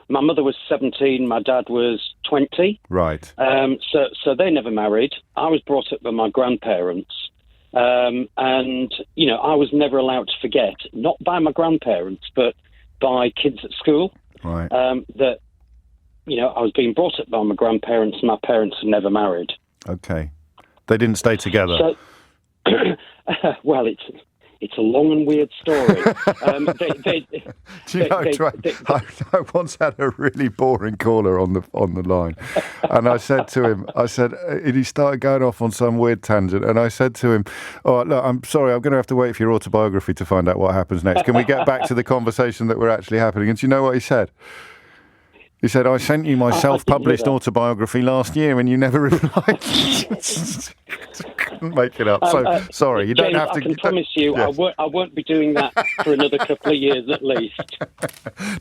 My mother was 17, my dad was 20. Right. So they never married. I was brought up by my grandparents. And, you know, I was never allowed to forget, not by my grandparents, but by kids at school, right. That, you know, I was being brought up by my grandparents and my parents had never married. Okay. They didn't stay together. So, well, it's a long and weird story. Do you know, I once had a really boring caller on the line, and I said to him, and he started going off on some weird tangent, and I said to him, "Oh, look, I'm sorry, I'm going to have to wait for your autobiography to find out what happens next. Can we get back to the conversation that we're actually happening?" And do you know what he said? He said, "I sent you my self-published autobiography last year, and you never replied." Couldn't make it up. So sorry, you James, don't have to. I can promise you, yes. I won't be doing that for another couple of years at least.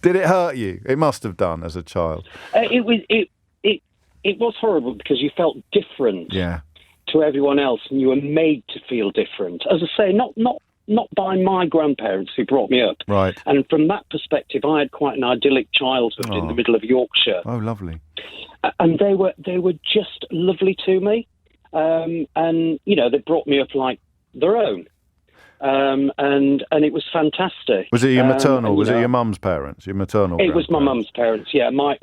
Did it hurt you? It must have done as a child. It was horrible because you felt different to everyone else, and you were made to feel different. As I say, not by my grandparents who brought me up. Right. And from that perspective, I had quite an idyllic childhood in the middle of Yorkshire. Oh, lovely. And they were just lovely to me. And, you know, they brought me up like their own. And it was fantastic. Was it your maternal? Was it your mum's parents? Your maternal? It was my mum's parents, yeah. My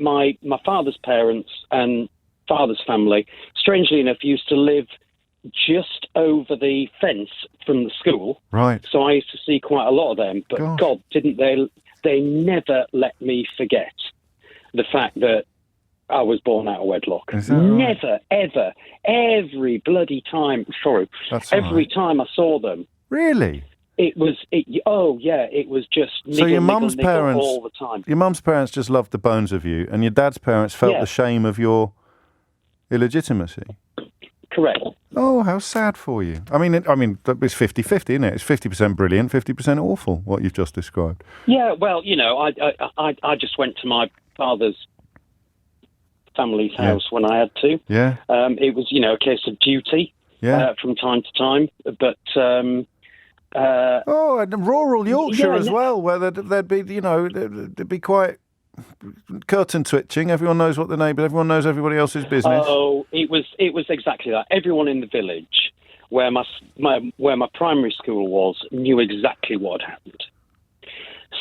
father's parents and father's family, strangely enough, used to live just over the fence from the school. Right. So I used to see quite a lot of them. But gosh. God, didn't they never let me forget the fact that I was born out of wedlock. Never, ever, every bloody time. Sorry. Every time I saw them. Really? It was just so your mum's parents all the time. Your mum's parents just loved the bones of you, and your dad's parents felt the shame of your illegitimacy. Correct. Oh, how sad for you. I mean, it's 50-50, isn't it? It's 50% brilliant, 50% awful, what you've just described. Yeah, well, you know, I just went to my father's family's house when I had to. Yeah. It was, you know, a case of duty from time to time. But... and rural Yorkshire as well, where there'd be, you know, there'd be quite... curtain twitching. Everyone knows what the neighbour. Everyone knows everybody else's business. Oh, it was exactly that. Everyone in the village where my primary school was knew exactly what had happened.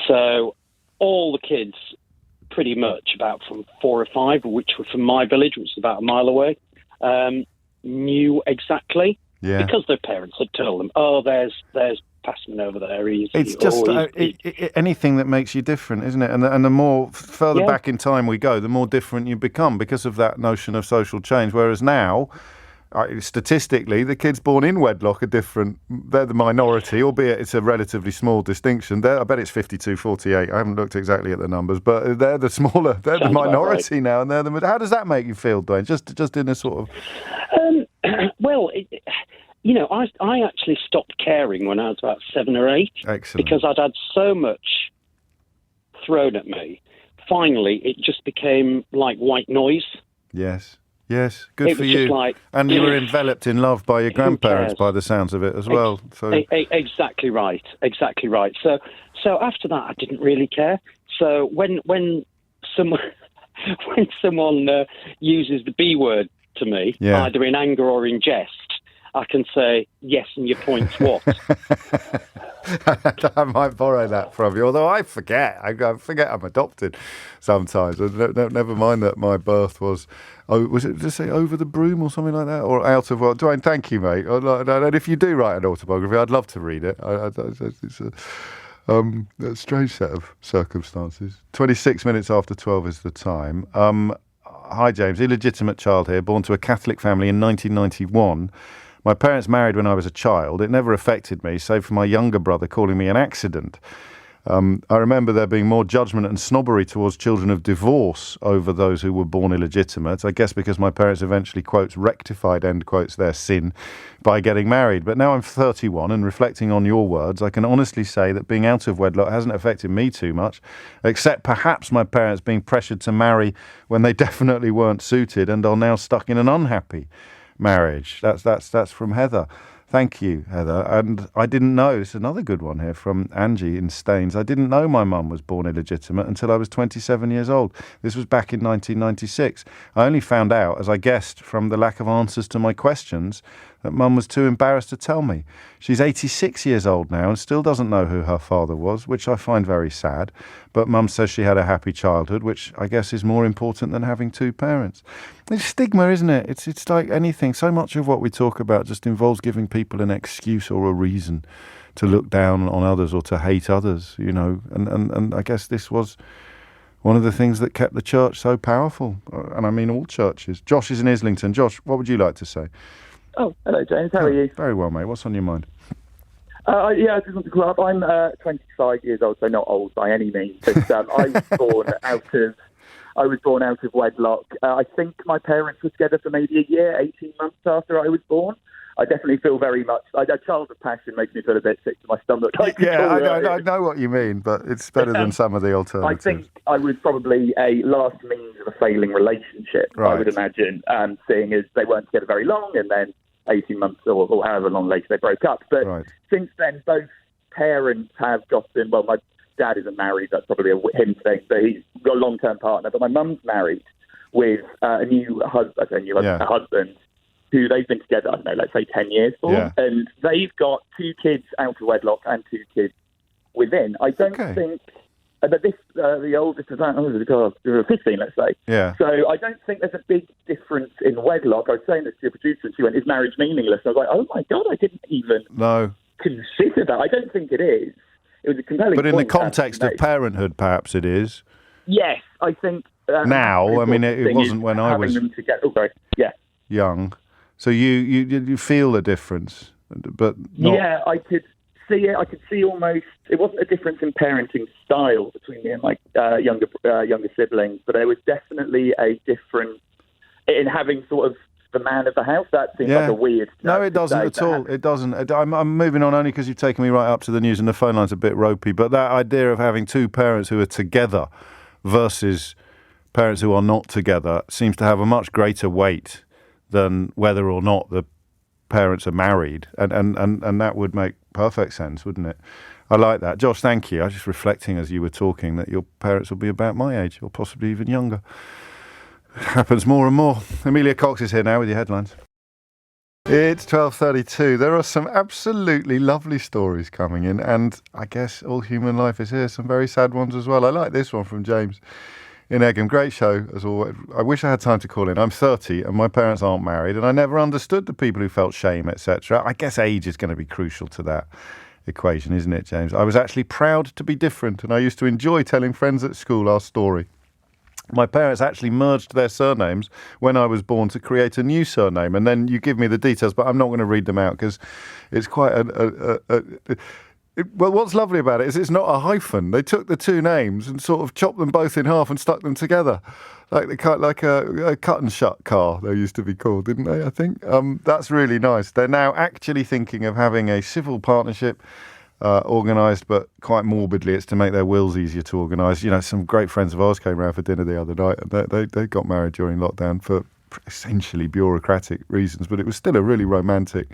So all the kids, pretty much about from 4 or 5, which were from my village, which was about a mile away, knew exactly because their parents had told them, "Oh, there's Passman over there." It's just anything that makes you different, isn't it? And the more further back in time we go, the more different you become because of that notion of social change. Whereas now, statistically, the kids born in wedlock are different. They're the minority, albeit it's a relatively small distinction. I bet it's 52-48. I haven't looked exactly at the numbers, but they're the smaller. They're the minority now, and how does that make you feel, Dwayne? Just in a sort of. Well. You know, I actually stopped caring when I was about 7 or 8. Excellent. Because I'd had so much thrown at me. Finally, it just became like white noise. Yes, good for you. And you were enveloped in love by your grandparents, by the sounds of it as well. So exactly right. So after that, I didn't really care. So when someone uses the B word to me, either in anger or in jest, I can say, yes, and your point's what? I might borrow that from you, although I forget. I forget I'm adopted sometimes. Never mind that my birth was it just say over the broom or something like that? Or out of what? Dwayne, thank you, mate. And if you do write an autobiography, I'd love to read it. It's a strange set of circumstances. 26 minutes after 12 is the time. Hi, James. Illegitimate child here, born to a Catholic family in 1991. My parents married when I was a child. It never affected me, save for my younger brother calling me an accident. I remember there being more judgment and snobbery towards children of divorce over those who were born illegitimate. I guess because my parents eventually, quotes, rectified, end quotes, their sin by getting married. But now I'm 31 and reflecting on your words, I can honestly say that being out of wedlock hasn't affected me too much, except perhaps my parents being pressured to marry when they definitely weren't suited and are now stuck in an unhappy marriage. That's from Heather. Thank you, Heather. And I didn't know, this is another good one here from Angie in Staines. I didn't know my mum was born illegitimate until I was 27 years old. This was back in 1996. I only found out, as I guessed from the lack of answers to my questions, that mum was too embarrassed to tell me. She's 86 years old now and still doesn't know who her father was, which I find very sad. But mum says she had a happy childhood, which I guess is more important than having two parents. It's stigma, isn't it? It's like anything. So much of what we talk about just involves giving people an excuse or a reason to look down on others or to hate others, you know. And I guess this was one of the things that kept the church so powerful. And I mean all churches. Josh is in Islington. Josh, what would you like to say? Oh, hello, James. How are you? Very well, mate. What's on your mind? I just want to call up. I'm 25 years old, so not old by any means. But I was born out of wedlock. I think my parents were together for maybe a year, 18 months after I was born. I definitely feel very much. A child of passion makes me feel a bit sick to my stomach. I know what you mean, but it's better than some of the alternatives. I think I was probably a last means of a failing relationship, right. I would imagine, seeing as they weren't together very long and then 18 months or however long later they broke up. But since then, both parents have gotten, well, my dad isn't married, that's probably a him thing, but he's got a long-term partner. But my mum's married with a new husband, who they've been together, I don't know, let's say 10 years for. Yeah. And they've got 2 kids out of wedlock and 2 kids within. I don't think... But this, the oldest is 15, let's say. Yeah. So I don't think there's a big difference in wedlock. I was saying this to your producer, and she went, "Is marriage meaningless?" I was like, "Oh my God, I didn't even consider that." I don't think it is. It was a compelling. But in the context of parenthood, perhaps it is. Yes, I think. Now, I mean, it wasn't when I was young. So you feel the difference, but not... Yeah, I could see it. I could see almost. It wasn't a difference in parenting style between me and my younger siblings, but there was definitely a difference in having sort of the man of the house. That seems like a weird. No, it doesn't at all. It doesn't. I'm moving on only because you've taken me right up to the news and the phone line's a bit ropey. But that idea of having 2 parents who are together versus parents who are not together seems to have a much greater weight than whether or not the parents are married, and that would make perfect sense, wouldn't it? I like that. Josh, thank you. I was just reflecting as you were talking that your parents will be about my age or possibly even younger. It happens more and more. Amelia Cox is here now with your headlines. It's 12:32. There are some absolutely lovely stories coming in, and I guess all human life is here. Some very sad ones as well. I like this one from James in Egham. Great show, as always. I wish I had time to call in. I'm 30 and my parents aren't married, and I never understood the people who felt shame, etc. I guess age is going to be crucial to that equation, isn't it, James? I was actually proud to be different, and I used to enjoy telling friends at school our story. My parents actually merged their surnames when I was born to create a new surname, and then you give me the details, but I'm not going to read them out because it's quite well, what's lovely about it is it's not a hyphen. They took the 2 names and sort of chopped them both in half and stuck them together, like a cut and shut car. They used to be called, didn't they? I think that's really nice. They're now actually thinking of having a civil partnership organised, but quite morbidly, it's to make their wills easier to organise. You know, some great friends of ours came round for dinner the other night, and they got married during lockdown for essentially bureaucratic reasons, but it was still a really romantic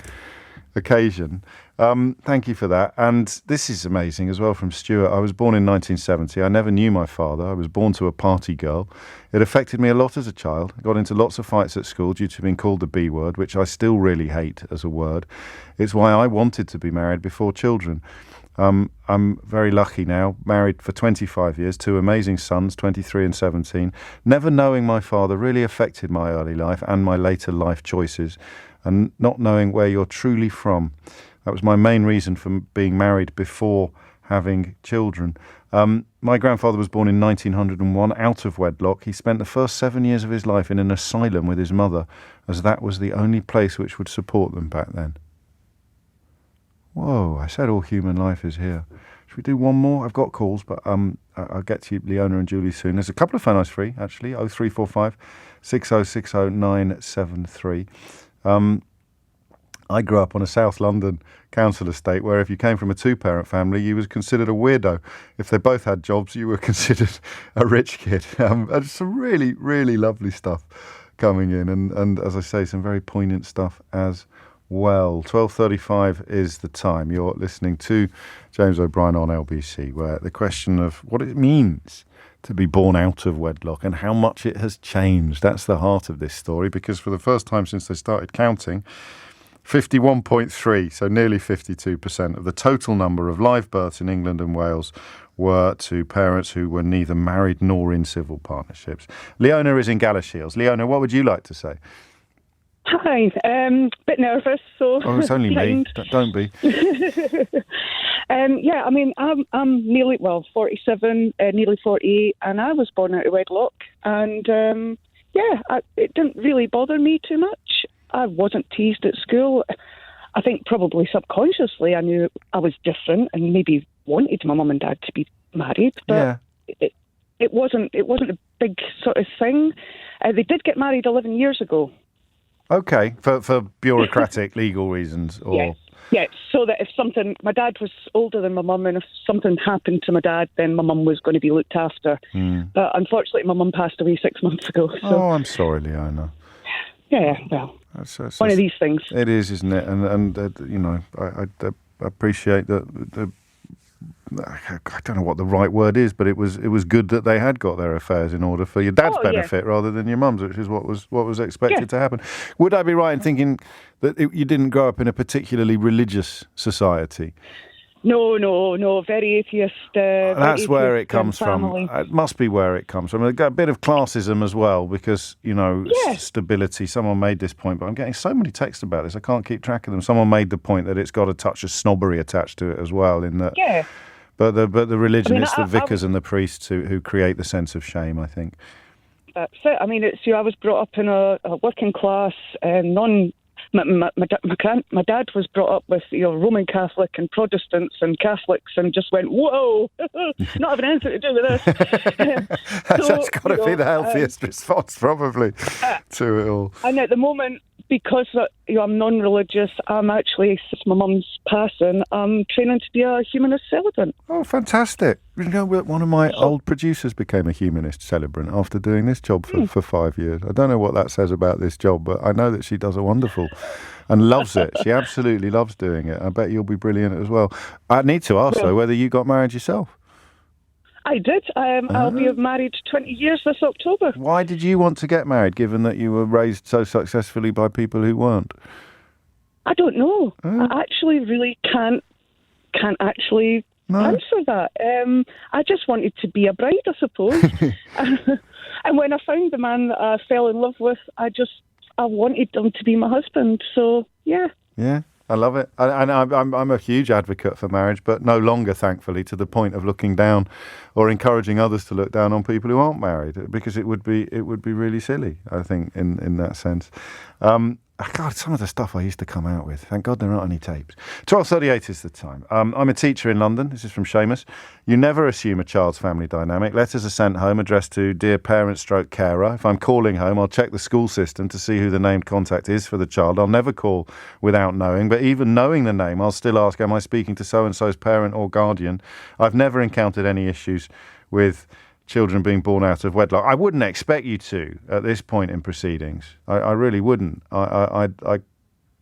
occasion. Thank you for that. And this is amazing as well from Stuart. I was born in 1970. I never knew my father. I was born to a party girl. It affected me a lot as a child. I got into lots of fights at school due to being called the B word, which I still really hate as a word. It's why I wanted to be married before children. I'm very lucky now, married for 25 years, 2 amazing sons, 23 and 17. Never knowing my father really affected my early life and my later life choices, and not knowing where you're truly from. That was my main reason for being married before having children. My grandfather was born in 1901 out of wedlock. He spent the first 7 years of his life in an asylum with his mother, as that was the only place which would support them back then. Whoa, I said all human life is here. Should we do one more? I've got calls, but I'll get to you, Leona and Julie, soon. There's a couple of phone lines free, actually, 0345 6060 973. I grew up on a South London council estate where if you came from a two-parent family, you was considered a weirdo. If they both had jobs, you were considered a rich kid. And some really, really lovely stuff coming in. And as I say, some very poignant stuff as well. 12:35 is the time. You're listening to James O'Brien on LBC, where the question of what it means to be born out of wedlock and how much it has changed. That's the heart of this story, because for the first time since they started counting, 51.3, so nearly 52% of the total number of live births in England and Wales were to parents who were neither married nor in civil partnerships. Leona is in Galashiels. Leona, what would you like to say? Hi, bit nervous. So it's only me. Don't be. Yeah, I mean, I'm nearly 47, nearly 48, and I was born out of wedlock, and it didn't really bother me too much. I wasn't teased at school. I think probably subconsciously I knew I was different and maybe wanted my mum and dad to be married, but it wasn't a big sort of thing. They did get married 11 years ago. Okay, for bureaucratic legal reasons, or yes, so that if something, my dad was older than my mum, and if something happened to my dad, then my mum was going to be looked after. But unfortunately, my mum passed away 6 months ago. So. Oh, I'm sorry, Leona. Yeah, well, that's one of these things. It is, isn't it? And you know, I appreciate that. I don't know what the right word is, but it was good that they had got their affairs in order for your dad's benefit rather than your mum's, which is what was expected to happen. Would I be right in thinking that you didn't grow up in a particularly religious society? No, very atheist. That's where it comes from. It must be where it comes from. They've got a bit of classism as well, because, you know, stability. Someone made this point, but I'm getting so many texts about this, I can't keep track of them. Someone made the point that it's got a touch of snobbery attached to it as well. In that, But the religion, it's the vicars and the priests who create the sense of shame, I think. That's it. I mean, I was brought up in a working class, My dad was brought up with Roman Catholic and Protestants and Catholics, and just went, whoa, not having anything to do with this. That's got to be the healthiest response, probably, to it all. And at the moment, because I'm non-religious, I'm actually, since my mum's passing, I'm training to be a humanist celebrant. Oh, fantastic. You know, one of my old producers became a humanist celebrant after doing this job for 5 years. I don't know what that says about this job, but I know that she does a wonderful and loves it. She absolutely loves doing it. I bet you'll be brilliant as well. I need to ask, though, whether you got married yourself. I did. I'll be married 20 years this October. Why did you want to get married, given that you were raised so successfully by people who weren't? I don't know. I actually really can't actually answer that. I just wanted to be a bride, I suppose. And when I found the man that I fell in love with, I wanted him to be my husband. So, yeah. Yeah. I love it, and I'm a huge advocate for marriage, but no longer, thankfully, to the point of looking down or encouraging others to look down on people who aren't married, because it would be really silly, I think, in that sense. God, some of the stuff I used to come out with. Thank God there aren't any tapes. 12:38 is the time. I'm a teacher in London. This is from Seamus. You never assume a child's family dynamic. Letters are sent home addressed to dear parent/carer. If I'm calling home, I'll check the school system to see who the named contact is for the child. I'll never call without knowing, but even knowing the name, I'll still ask, am I speaking to so-and-so's parent or guardian? I've never encountered any issues with children being born out of wedlock. I wouldn't expect you to at this point in proceedings. I really wouldn't. I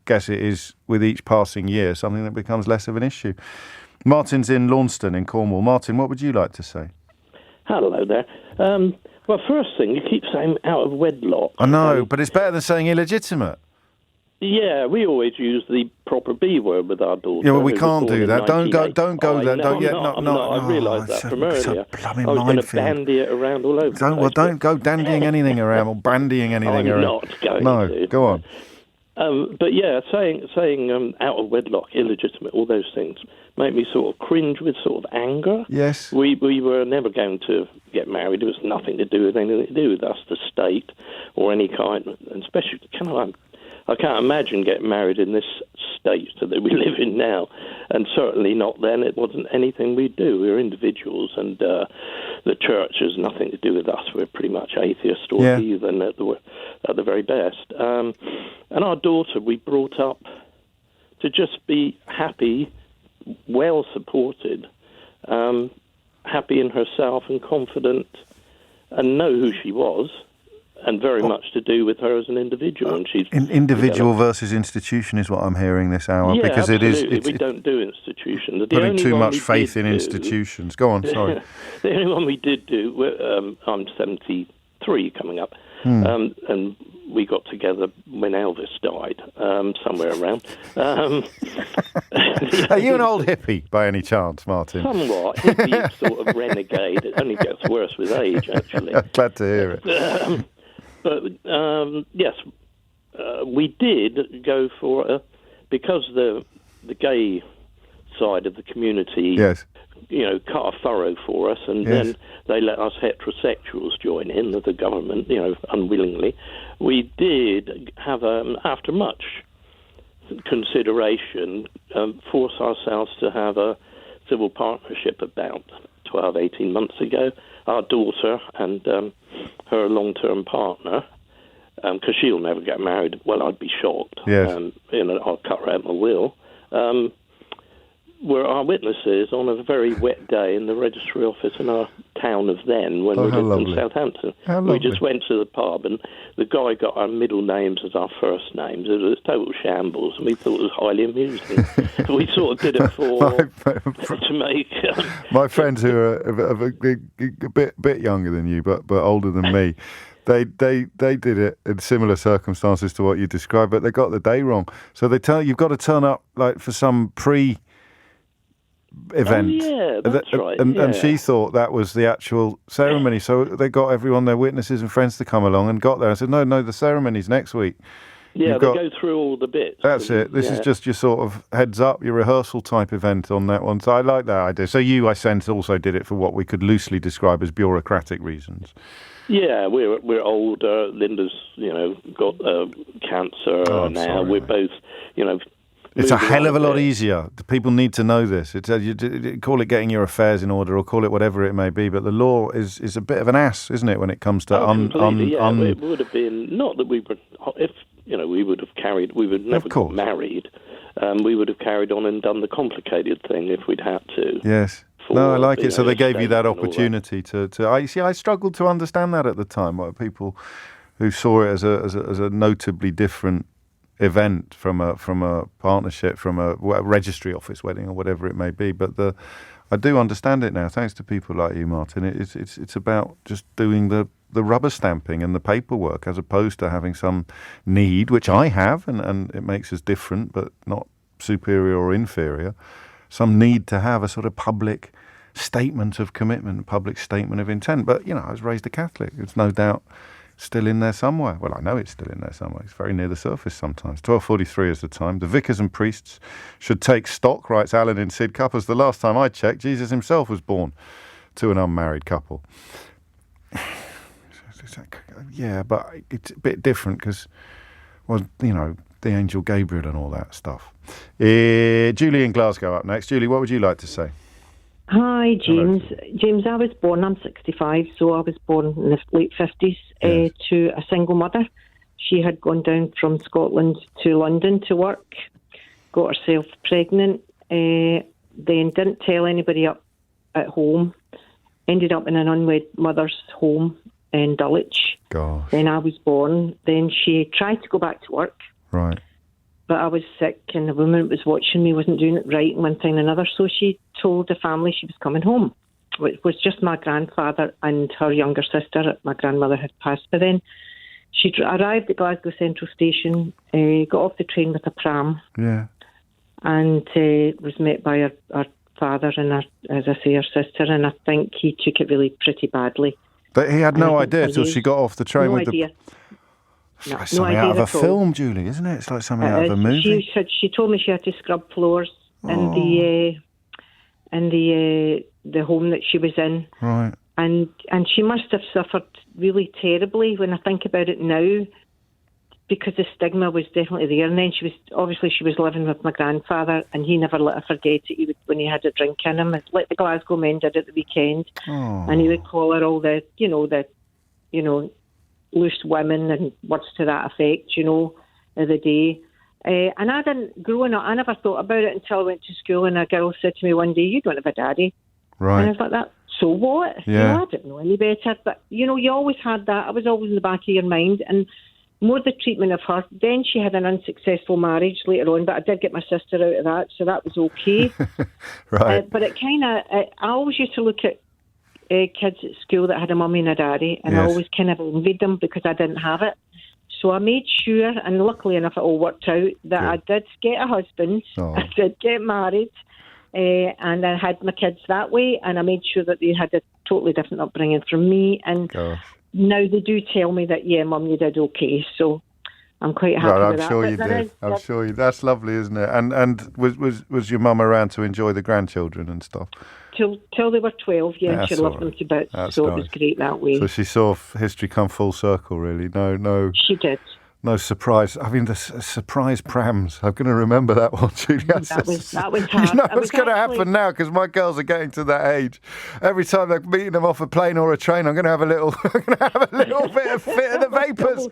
guess it is, with each passing year, something that becomes less of an issue. Martin's in Launceston in Cornwall. Martin, what would you like to say? Hello there. Well, first thing, you keep saying out of wedlock. I know, but it's better than saying illegitimate. Yeah, we always use the proper B word with our daughter. Yeah, well, we can't do that. Don't go there. I realise that from earlier. I was going to bandy it around all over. Don't go dandying anything around or bandying anything around. I'm not going to. Go on. But yeah, saying out of wedlock, illegitimate, all those things make me sort of cringe with sort of anger. Yes. We were never going to get married. It was nothing to do with anything to do with us, the state, or any kind. And especially, I can't imagine getting married in this state that we live in now, and certainly not then. It wasn't anything we do. We were individuals, and the church has nothing to do with us. We're pretty much atheist or heathen at the very best. And our daughter, we brought up to just be happy, well supported, happy in herself and confident, and know who she was, and very much to do with her as an individual. And she's individual versus institution is what I'm hearing this hour, yeah, because absolutely. We don't do institutions. Putting too much faith in institutions. Go on, sorry. The only one we did do, I'm 73 coming up, and we got together when Elvis died, somewhere around. Are you an old hippie by any chance, Martin? Somewhat. Hippie sort of renegade. It only gets worse with age, actually. Glad to hear it. But yes, we did go for because the gay side of the community, cut a furrow for us, and then they let us heterosexuals join in, the government, unwillingly. We did have, after much consideration, force ourselves to have a civil partnership about 12, 18 months ago. Our daughter and her long-term partner, because she'll never get married. Well, I'd be shocked. Yes. I'll cut her out my will. Were our witnesses on a very wet day in the registry office in our town of then, when we lived in Southampton. We just went to the pub, and the guy got our middle names as our first names. It was total shambles, and we thought it was highly amusing. We sort of did it to make... my friends who are a bit younger than you, but older than me, They did it in similar circumstances to what you described, but they got the day wrong. So they tell you, you've got to turn up like for some event. Oh, yeah, that's right. And she thought that was the actual ceremony. So they got everyone, their witnesses and friends, to come along, and got there. I said, no, the ceremony's next week. Yeah, they go through all the bits. That's it. This is just your sort of heads up, your rehearsal type event on that one. So I like that idea. So you, I sense, also did it for what we could loosely describe as bureaucratic reasons. Yeah, we're older. Linda's, got cancer now. Sorry, we're both, It's a hell of a lot easier. People need to know this. It's you call it getting your affairs in order, or call it whatever it may be. But the law is a bit of an ass, isn't it, when it comes to it would have been, not that we were, if we would have carried, we would never got married. We would have carried on and done the complicated thing if we'd had to. Yes. No, I like it. So they gave you that opportunity to. I struggled to understand that at the time. What people who saw it as a notably different event from a partnership, from a registry office wedding or whatever it may be. But I do understand it now, thanks to people like you, Martin. It's about just doing the rubber stamping and the paperwork, as opposed to having some need, which I have, and it makes us different, but not superior or inferior. Some need to have a sort of public statement of commitment, public statement of intent. But, I was raised a Catholic. It's no doubt still in there somewhere. Well, I know it's still in there somewhere. It's very near the surface sometimes. 12:43 is the time. The vicars and priests should take stock, writes Alan in Sidcup, as the last time I checked, Jesus himself was born to an unmarried couple. Yeah, but it's a bit different because, the angel Gabriel and all that stuff. Julie in Glasgow up next. Julie, what would you like to say? Hi, James. Hello. James, I'm 65, so I was born in the late 50s to a single mother. She had gone down from Scotland to London to work, got herself pregnant, then didn't tell anybody up at home, ended up in an unwed mother's home in Dulwich. Gosh. Then I was born. Then she tried to go back to work. Right. But I was sick, and the woman that was watching me wasn't doing it right, and one thing and another. So she told the family she was coming home. It was just my grandfather and her younger sister. My grandmother had passed by then. She arrived at Glasgow Central Station, got off the train with a pram, and was met by her father and her, as I say, her sister. And I think he took it really pretty badly. But he had no idea till she got off the train no with idea. It's like something out of a film, Julie, isn't it? It's like something out of a movie. She told me she had to scrub floors in the home that she was in. Right. And she must have suffered really terribly when I think about it now, because the stigma was definitely there. And then she was living with my grandfather, and he never let her forget it. When he had a drink in him, like the Glasgow men did at the weekend, and he would call her all the loose women and words to that effect, of the day. And I didn't, growing up, I never thought about it until I went to school, and a girl said to me one day, "You don't have a daddy." Right. And I was like, "That, so what?" Yeah. I didn't know any better. But, you always had that. I was always in the back of your mind. And more the treatment of her. Then she had an unsuccessful marriage later on, but I did get my sister out of that, so that was okay. Right. But it kind of, I always used to look at kids at school that had a mummy and a daddy, and I always kind of envied them because I didn't have it. So I made sure, and luckily enough it all worked out, that I did get a husband, I did get married, and I had my kids that way, and I made sure that they had a totally different upbringing from me. And now they do tell me that, Mum, you did okay. So I'm quite happy with that. Sure you did. I'm sure you. That's lovely, isn't it? And was your mum around to enjoy the grandchildren and stuff? Till they were 12, and she loved them to bits. So nice. It was great that way. So she saw history come full circle, really. No. She did. No surprise. I mean, the surprise prams. I'm going to remember that one, Julia. That was hard. You know what's going to happen now, because my girls are getting to that age. Every time they're meeting them off a plane or a train, I'm going to have a little bit of fit of the vapours.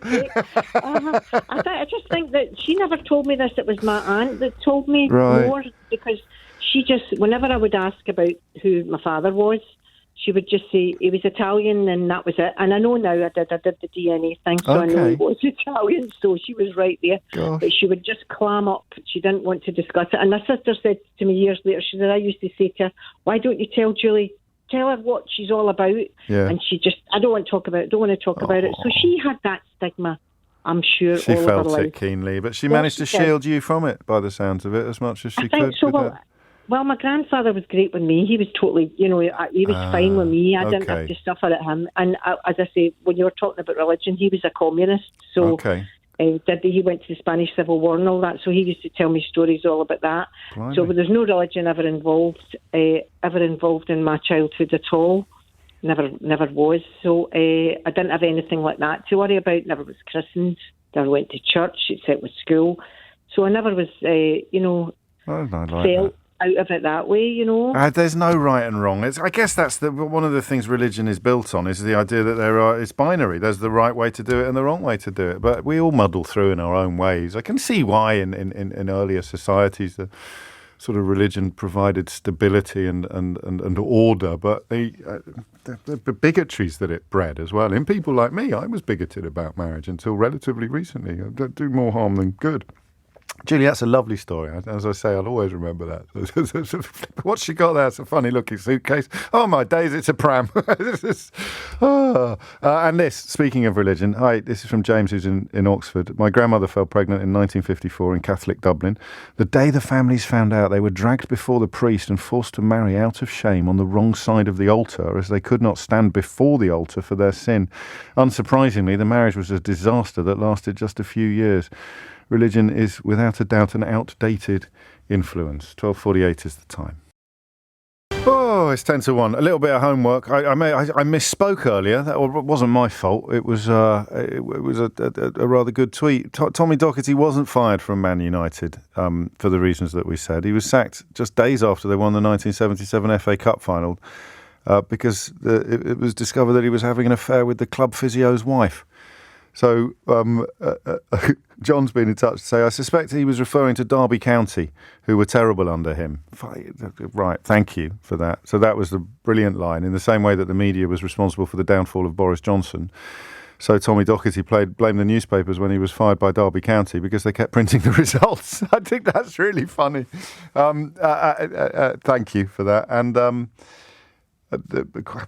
I just think that she never told me this. It was my aunt that told me more, because she just, whenever I would ask about who my father was, she would just say he was Italian, and that was it. And I know now I did the DNA thing, so I know he was Italian, so she was right there. Gosh. But she would just clam up. She didn't want to discuss it. And my sister said to me years later, she said, I used to say to her, "Why don't you tell Julie, tell her what she's all about?" Yeah. And she just, I don't want to talk about it, So she had that stigma, I'm sure, she all of felt her life. it keenly, but she managed to shield you from it, by the sounds of it, as much as she could. I think so. Well, my grandfather was great with me. He was totally, he was fine with me. I didn't have to suffer at him. And as I say, when you were talking about religion, he was a communist. So he went to the Spanish Civil War and all that. So he used to tell me stories all about that. Blimey. So there's no religion ever involved in my childhood at all. Never was. So I didn't have anything like that to worry about. Never was christened. Never went to church except with school. So I never was, felt out of it that way, There's no right and wrong. I guess that's one of the things religion is built on, is the idea that it's binary. There's the right way to do it and the wrong way to do it. But we all muddle through in our own ways. I can see why in earlier societies the sort of religion provided stability and order, but the bigotries that it bred as well. In people like me, I was bigoted about marriage until relatively recently. I do more harm than good. Julie, that's a lovely story. As I say, I'll always remember that. What's she got there? It's a funny-looking suitcase. Oh, my days, it's a pram. And this, speaking of religion, hi, this is from James, who's in Oxford. My grandmother fell pregnant in 1954 in Catholic Dublin. The day the families found out, they were dragged before the priest and forced to marry out of shame on the wrong side of the altar, as they could not stand before the altar for their sin. Unsurprisingly, the marriage was a disaster that lasted just a few years. Religion is, without a doubt, an outdated influence. 12:48 is the time. Oh, it's 10-1. A little bit of homework. I misspoke earlier. That wasn't my fault. It was a rather good tweet. Tommy Docherty wasn't fired from Man United for the reasons that we said. He was sacked just days after they won the 1977 FA Cup final because it was discovered that he was having an affair with the club physio's wife. So John's been in touch to say, I suspect he was referring to Derby County, who were terrible under him. Right, thank you for that. So that was the brilliant line, in the same way that the media was responsible for the downfall of Boris Johnson. So Tommy Docherty blamed the newspapers when he was fired by Derby County because they kept printing the results. I think that's really funny. Thank you for that. And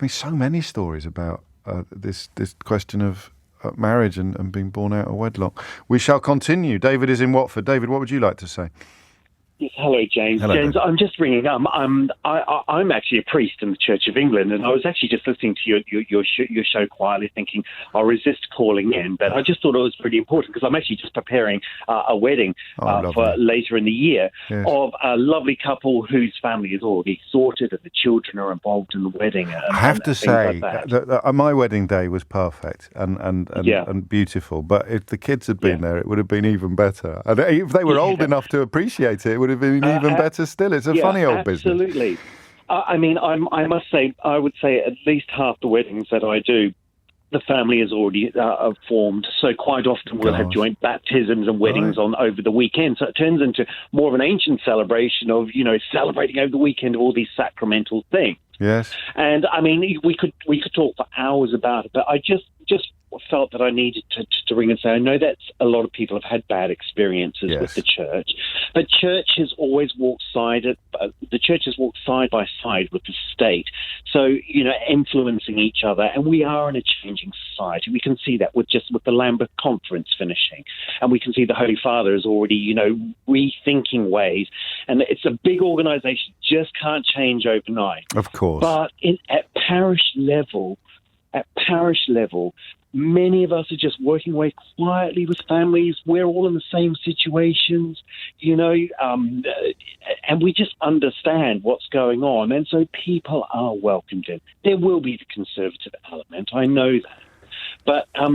so many stories about this question of marriage and being born out of wedlock. We shall continue. David is in Watford. David, what would you like to say? Yes, hello, James. Hello, James, David. I'm just ringing. I'm actually a priest in the Church of England, and I was actually just listening to your show quietly, thinking I'll resist calling in, but I just thought it was pretty important because I'm actually just preparing a wedding for later in the year of a lovely couple whose family is already sorted, and the children are involved in the wedding. I have to say that my wedding day was perfect and beautiful, but if the kids had been there, it would have been even better. And if they were old enough to appreciate it, it would have been even better still. It's a funny old business. Absolutely. I mean, I must say, I would say at least half the weddings that I do, the family is already formed. So quite often we'll have joint baptisms and weddings on over the weekend. So it turns into more of an ancient celebration of, celebrating over the weekend all these sacramental things. Yes. And I mean, we could talk for hours about it, but I just felt that I needed to ring and say, I know that a lot of people have had bad experiences with the church, but the church has walked side by side with the state. So, influencing each other, and we are in a changing society. We can see that with the Lambeth Conference finishing, and we can see the Holy Father is already, rethinking ways, and it's a big organisation, just can't change overnight. Of course. But at parish level, many of us are just working away quietly with families. We're all in the same situations, and we just understand what's going on. And so people are welcomed in. There will be the conservative element. I know that. But I'm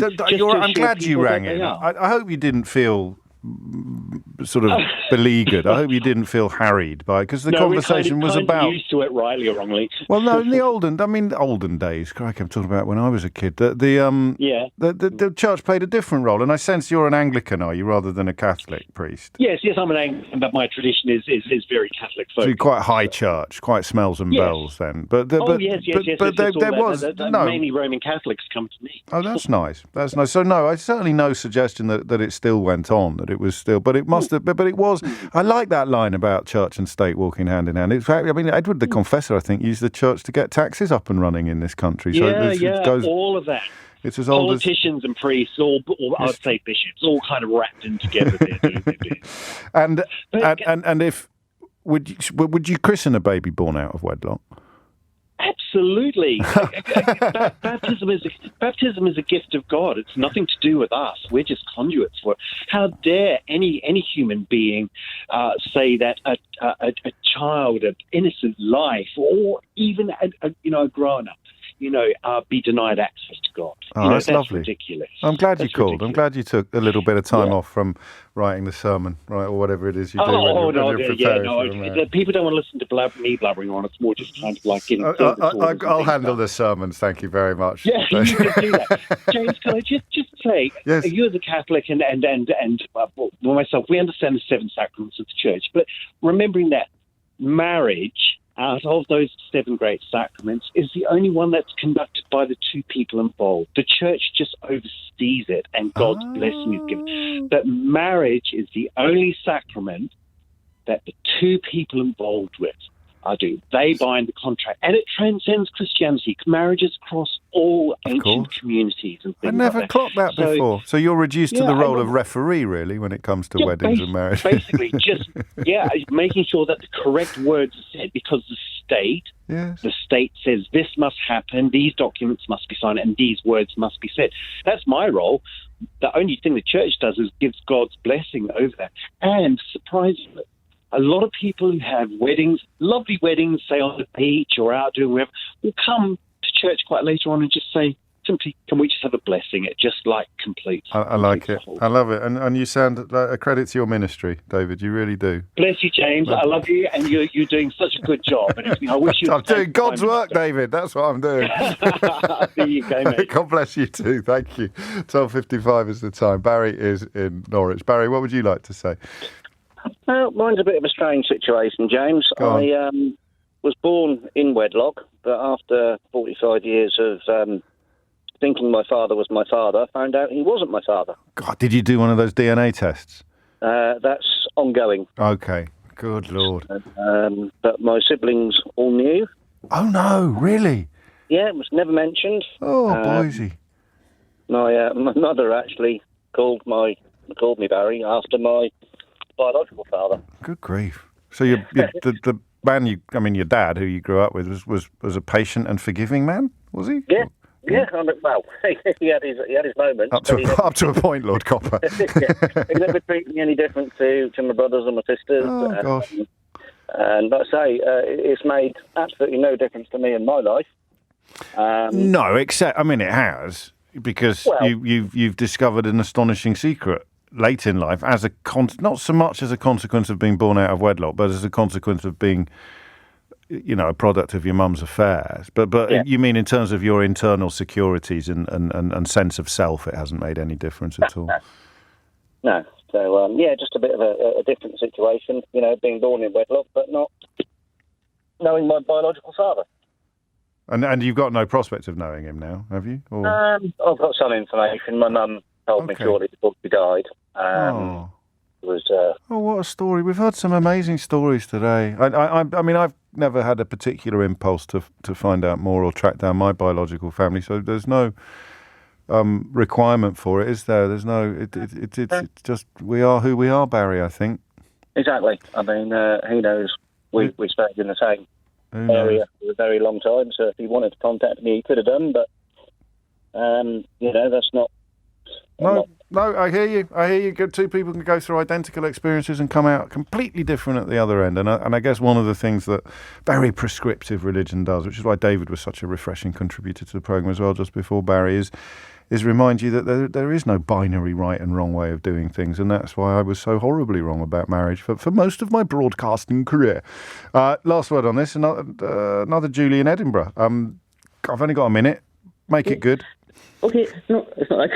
glad you rang in. I hope you didn't feel sort of beleaguered. I hope you didn't feel harried by it, because the conversation was about used to it, rightly or wrongly. Well, no, in the olden days, crikey, I'm talking about when I was a kid. The church played a different role, and I sense you're an Anglican, are you, rather than a Catholic priest? Yes, I'm an Anglican, but my tradition is very Catholic focused. So you're quite high church, quite smells and bells then. But there was mainly Roman Catholics come to me. Oh, that's nice. That's nice. So no, I certainly no suggestion that it still went on. That it was still, but it must have. But it was. I like that line about church and state walking hand in hand. In fact, I mean, Edward the Confessor, I think, used the church to get taxes up and running in this country. So it goes, all of that. It's as old politicians and priests, or I'd say bishops, all kind of wrapped in together there doing their bits. And if would you christen a baby born out of wedlock? Absolutely. Baptism is a gift of God. It's nothing to do with us. We're just conduits for it. How dare any human being say that a child, an innocent life, or even a grown-up, be denied access to God. That's lovely. Ridiculous. I'm glad you called. Ridiculous. I'm glad you took a little bit of time off from writing the sermon, right, or whatever it is you do when you're preparing. People don't want to listen to me blabbering on. It's more just kind of like getting. I'll handle the sermons. Thank you very much. Yeah, you can do that. James, can I just say, you as a Catholic and myself, we understand the 7 sacraments of the Church, but remembering that marriage, out of those 7 great sacraments, is the only one that's conducted by the 2 people involved. The Church just oversees it, and God's blessing is given. But marriage is the only sacrament that the 2 people involved with do. They bind the contract, and it transcends Christianity. Marriages across all ancient communities and things. I never like clocked that before. So you're reduced to the role of referee, really, when it comes to weddings and marriages. Basically, just making sure that the correct words are said, because the state says this must happen, these documents must be signed, and these words must be said. That's my role. The only thing the Church does is gives God's blessing over that. And surprisingly, a lot of people who have weddings, lovely weddings, say on the beach or out doing whatever, will come to church quite later on and just say, simply, can we just have a blessing? It just completes. I like it. I love it. And you sound like a credit to your ministry, David. You really do. Bless you, James. I love you, and you're doing such a good job. And I wish you. I'm doing God's work, David. That's what I'm doing. There you go, mate. God bless you too. Thank you. 12:55 is the time. Barry is in Norwich. Barry, what would you like to say? Mine's a bit of a strange situation, James. I was born in wedlock, but after 45 years of thinking my father was my father, I found out he wasn't my father. God, did you do one of those DNA tests? That's ongoing. Okay, good Lord. But my siblings all knew. Oh, no, really? Yeah, it was never mentioned. Oh, Boise. My mother actually called me Barry after my biological father. Good grief. So the man your dad, who you grew up with, was a patient and forgiving man, was he? Yeah. Yeah, well, he had his moments. Up to a point, Lord Copper. He never treated me any different to my brothers and my sisters. Oh, gosh. And like I say, it's made absolutely no difference to me in my life. No, except, it has, because you've discovered an astonishing secret late in life, as not so much as a consequence of being born out of wedlock, but as a consequence of being, a product of your mum's affairs. But yeah. You mean in terms of your internal securities and sense of self, it hasn't made any difference at all? No. So, just a bit of a different situation, being born in wedlock, but not knowing my biological father. And you've got no prospect of knowing him now, have you? Or... I've got some information. My mum told me shortly before she died. What a story. We've heard some amazing stories today. I've never had a particular impulse to find out more or track down my biological family, so there's no requirement for it, is there? There's no... It's just we are who we are, Barry, I think. Exactly. Who knows? We stayed in the same area for a very long time, so if he wanted to contact me, he could have done, but, that's not... No, I hear you. Two people can go through identical experiences and come out completely different at the other end. And I guess one of the things that very prescriptive religion does, which is why David was such a refreshing contributor to the programme as well just before Barry, is remind you that there is no binary right and wrong way of doing things. And that's why I was so horribly wrong about marriage for most of my broadcasting career. Last word on this, another Julie in Edinburgh. I've only got a minute. Make it good. Okay, no, it's not like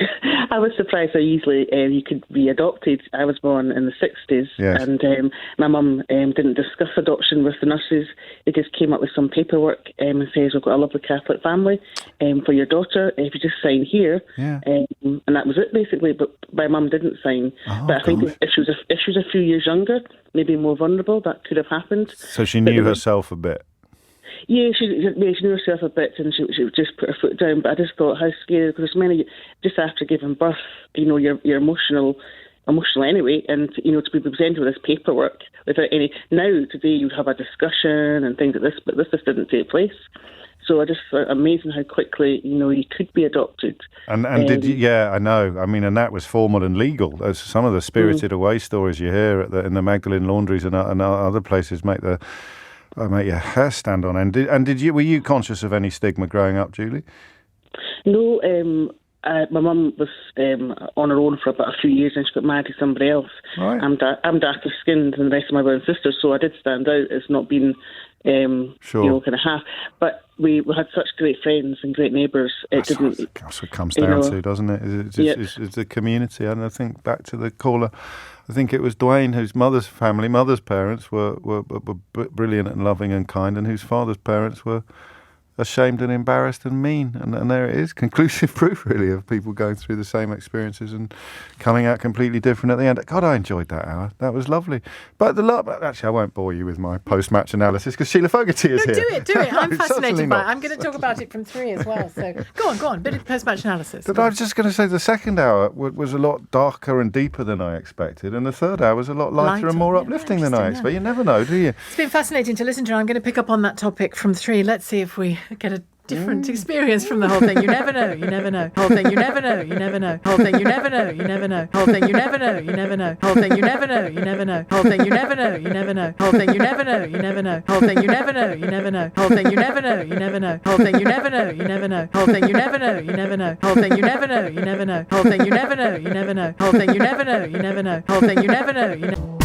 I was surprised how easily you could be adopted. I was born in the 60s, yes. And my mum didn't discuss adoption with the nurses. They just came up with some paperwork and says, we've got a lovely Catholic family for your daughter. If you just sign here, and that was it basically. But my mum didn't sign. But I think if she was a few years younger, maybe more vulnerable, that could have happened. So she knew herself a bit. Yeah, she knew herself a bit, and she would just put her foot down. But I just thought how scary, because many just after giving birth, you're emotional anyway, and to be presented with this paperwork without any. Now today you'd have a discussion and things like this, but this just didn't take place. So I just thought amazing how quickly you could be adopted. And did you? Yeah, I know. And that was formal and legal. There's some of the spirited away stories you hear in the Magdalene laundries and other places make your hair stand on end. Were you conscious of any stigma growing up, Julie? No, my mum was on her own for about a few years, and she got married to somebody else. Right. I'm darker skinned than the rest of my brothers and sisters, so I did stand out as not being, kind of half. But we had such great friends and great neighbours. That's what it comes down to, doesn't it? It's the community. And I think back to the caller. I think it was Dwayne, whose mother's parents were brilliant and loving and kind, and whose father's parents were ashamed and embarrassed and mean. And there it is, conclusive proof, really, of people going through the same experiences and coming out completely different at the end. God, I enjoyed that hour. That was lovely. But actually, I won't bore you with my post-match analysis, because Sheila Fogarty is here. Do it. I'm fascinated by it. I'm going to talk about it from 3 as well. So go on. Bit of post-match analysis. But I was just going to say the second hour was a lot darker and deeper than I expected, and the third hour was a lot lighter and more uplifting than I expected. You never know, do you? It's been fascinating to listen to. I'm going to pick up on that topic from 3. Let's see if we get a different experience from the whole thing. You never know. Whole thing, you never know. Whole thing, you never know. Whole thing, you never know. Whole thing, you never know. Whole thing, you never know. Whole thing, you never know. Whole thing, you never know. Whole thing, you never know. Whole thing, you never know. Whole thing, you never know. Whole thing, you never know. Whole thing, you never know. Whole thing, you never know. Whole thing, you never know.